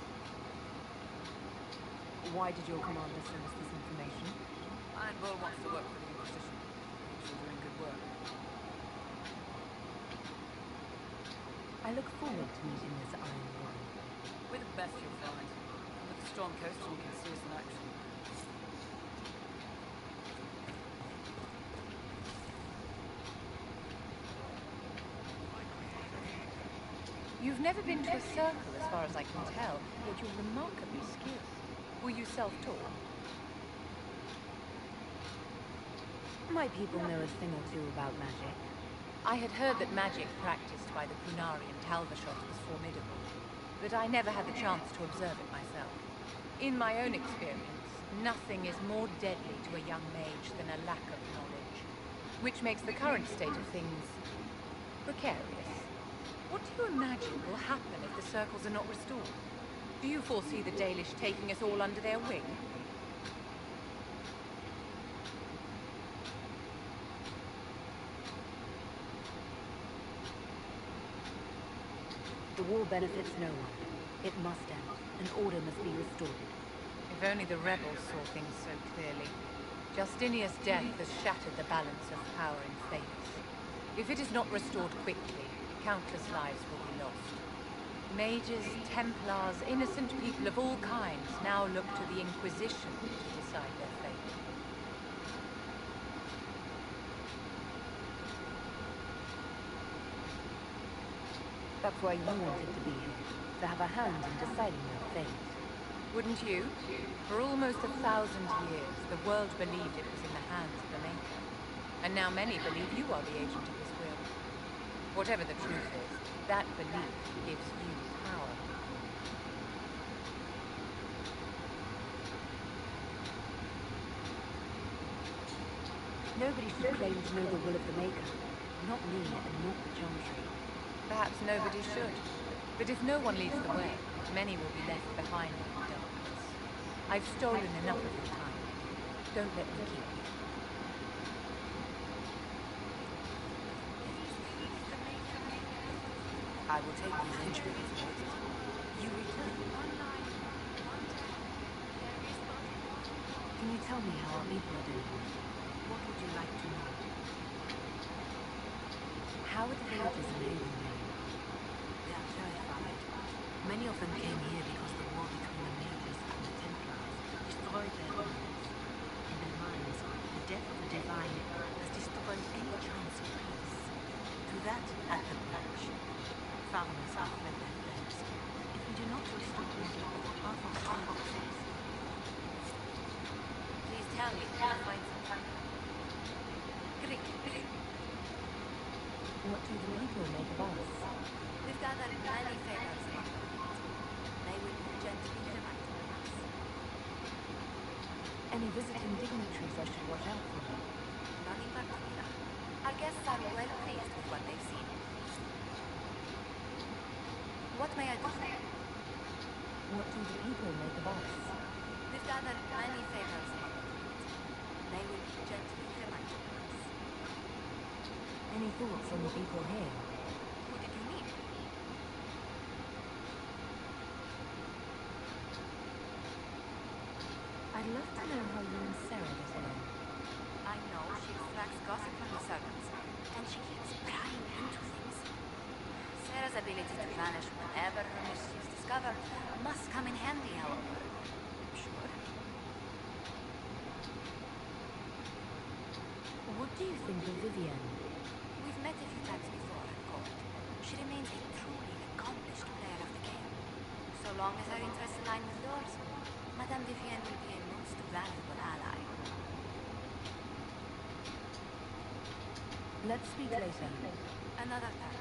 Why did your commander send us this information? Iron Bull wants to work for the Inquisition. He's doing good work. I look forward to meeting this Iron Bull. We're the best you'll find. Come to the Storm Coast and you can see us in action. You've never been to a circle, as far as I can tell, yet you're remarkably skilled. Were you self-taught? My people know a thing or two about magic. I had heard that magic practiced by the Qunari and Talvashot was formidable, but I never had the chance to observe it myself. In my own experience, nothing is more deadly to a young mage than a lack of knowledge, which makes the current state of things precarious. What do you imagine will happen if the circles are not restored? Do you foresee the Dalish taking us all under their wing? The war benefits no one. It must end, and order must be restored. If only the rebels saw things so clearly. Justinius' death has shattered the balance of power in Thalos. If it is not restored quickly, countless lives will be lost. Mages, Templars, innocent people of all kinds now look to the Inquisition to decide their fate. That's why you wanted to be here, to have a hand in deciding their fate. Wouldn't you? For almost 1,000 years, the world believed it was in the hands of the Maker. And now many believe you are the agent of his will. Whatever the truth is, that belief gives you power. Nobody should claim to know the will of the Maker. Not me, and not the Chantry. Perhaps nobody should. But if no one leads the way, many will be left behind in the darkness. I've stolen enough of your time. Don't let me keep you. I will take these instruments, Lord. You return. Can you tell me how our people are doing? What would you like to know? How are the villagers in Haven? They are terrified. Many of them came here because the war between the Mages and the Templars destroyed their homes. In their minds, the death of the Divine has destroyed any chance of peace. To that, at the bridge, farmers have fled their friends. If we do not restore order, our services. Please tell me, did you find something? Greek. What do the people make of us? We've gathered many favors among the people. They will gently remind us. Any visiting dignitaries I should watch out for? None in particular. Our guests are well pleased with what they've seen. What may I do for you? What do the people make of us? We've gathered many favors among the people. They will gently remind us. Any thoughts on the people here? Who did you mean? I'd love to know how you and Sarah get along. I know she extracts gossip from the servants, and she keeps prying into things. Sarah's ability to vanish whenever her mischief's discovered must come in handy, however. I'm sure. What do you think of Vivienne? We've met a few times before at court. She remains a truly accomplished player of the game. So long as our interests align with yours, Madame Vivienne will be a most valuable ally. Let's speak later. Another time.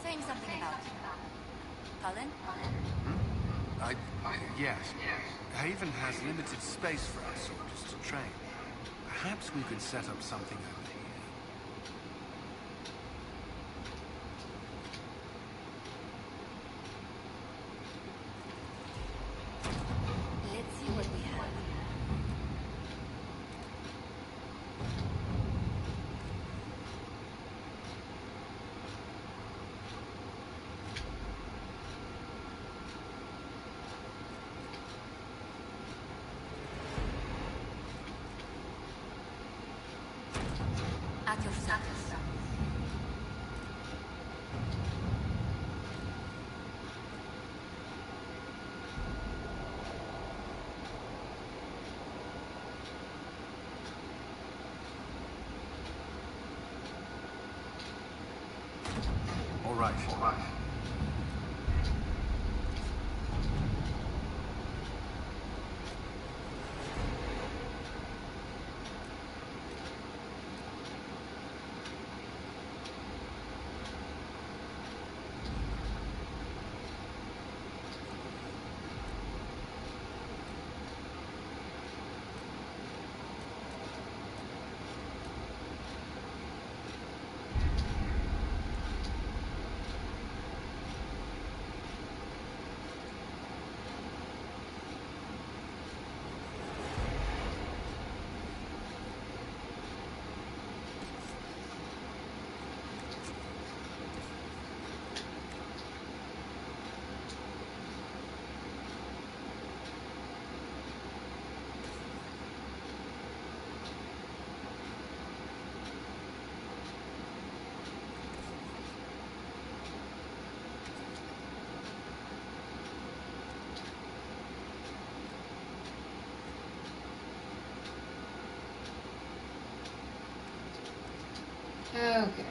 Saying something about Cullen? Yes. Haven has limited space for our soldiers to train. Perhaps we could set up something over here. Let's see what we have. At your service. All right. Okay.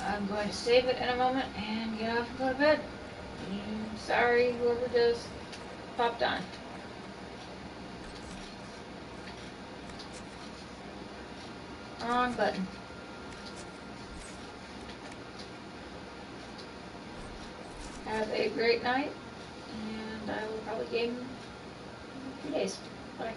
I'm going to save it in a moment and get off and go to bed. Sorry, whoever just popped on. Wrong button. Have a great night, and I will probably game in 2 days. Bye.